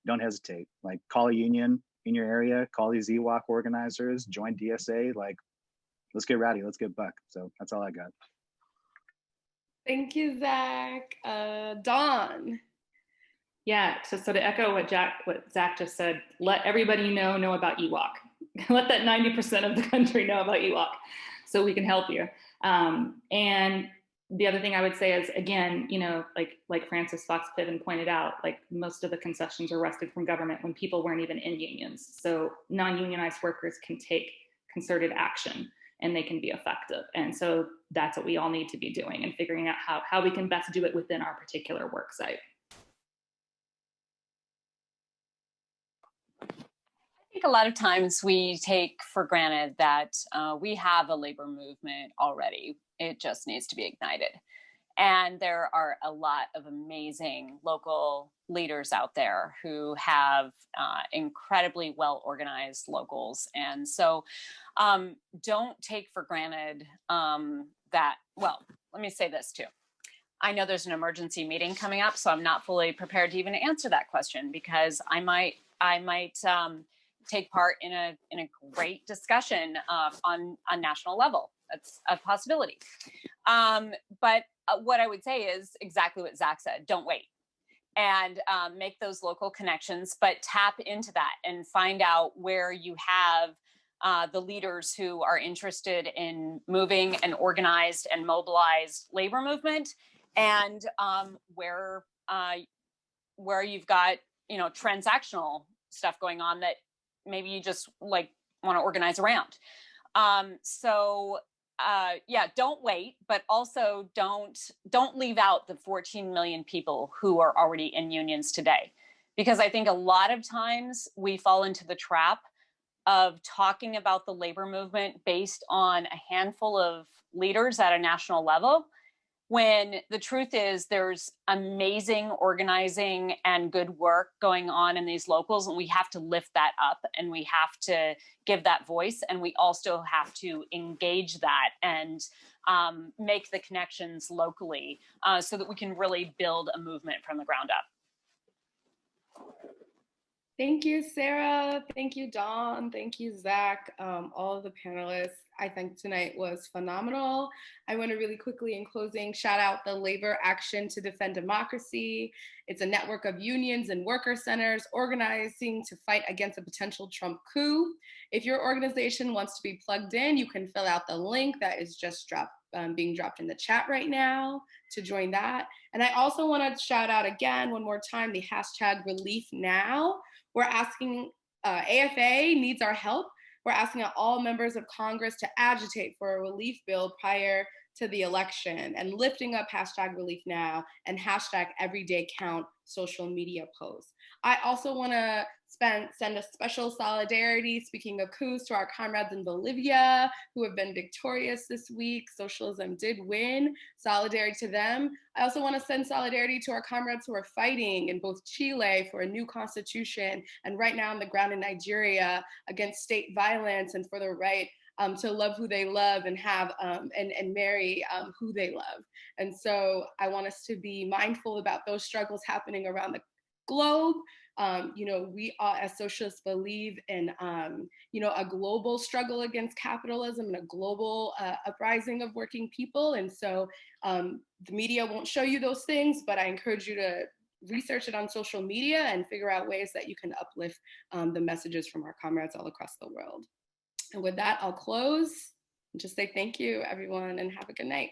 don't hesitate. Call a union in your area, call these EWOC organizers, join DSA. Let's get rowdy, let's get buck. So that's all I got. Thank you, Zach. Dawn. Yeah, so to echo what Zach just said, let everybody know about EWOC. Let that 90% of the country know about EWOC so we can help you. And the other thing I would say is, again, like Frances Fox Piven pointed out, most of the concessions are wrested from government when people weren't even in unions. So non-unionized workers can take concerted action and they can be effective. And so that's what we all need to be doing and figuring out how we can best do it within our particular work site. I think a lot of times we take for granted that we have a labor movement already. It just needs to be ignited. And there are a lot of amazing local leaders out there who have incredibly well-organized locals. And so don't take for granted that, well, let me say this too. I know there's an emergency meeting coming up, so I'm not fully prepared to even answer that question, because I might take part in a great discussion on a national level. That's a possibility. But what I would say is exactly what Zach said. Don't wait, and make those local connections, but tap into that and find out where you have the leaders who are interested in moving an organized and mobilized labor movement, and where you've got transactional stuff going on that maybe you just like want to organize around. Yeah, don't wait, but also don't leave out the 14 million people who are already in unions today. Because I think a lot of times we fall into the trap of talking about the labor movement based on a handful of leaders at a national level, when the truth is there's amazing organizing and good work going on in these locals, and we have to lift that up and we have to give that voice, and we also have to engage that and make the connections locally so that we can really build a movement from the ground up. Thank you, Sarah. Thank you, Dawn. Thank you, Zach. All of the panelists. I think tonight was phenomenal. I want to really quickly, in closing, shout out the Labor Action to Defend Democracy. It's a network of unions and worker centers organizing to fight against a potential Trump coup. If your organization wants to be plugged in, you can fill out the link that is just being dropped in the chat right now to join that. And I also want to shout out again, one more time, the hashtag Relief Now. We're asking, AFA needs our help. We're asking all members of Congress to agitate for a relief bill prior to the election, and lifting up hashtag Relief Now and hashtag Everyday Count social media posts. I also want to send a special solidarity, speaking of coups, to our comrades in Bolivia who have been victorious this week. Socialism did win. Solidarity to them. I also want to send solidarity to our comrades who are fighting in both Chile for a new constitution and right now on the ground in Nigeria against state violence and for the right to love who they love and have and marry who they love. And so I want us to be mindful about those struggles happening around the globe. We as socialists believe in, a global struggle against capitalism and a global uprising of working people. And so the media won't show you those things, but I encourage you to research it on social media and figure out ways that you can uplift the messages from our comrades all across the world. And with that, I'll close and just say thank you, everyone, and have a good night.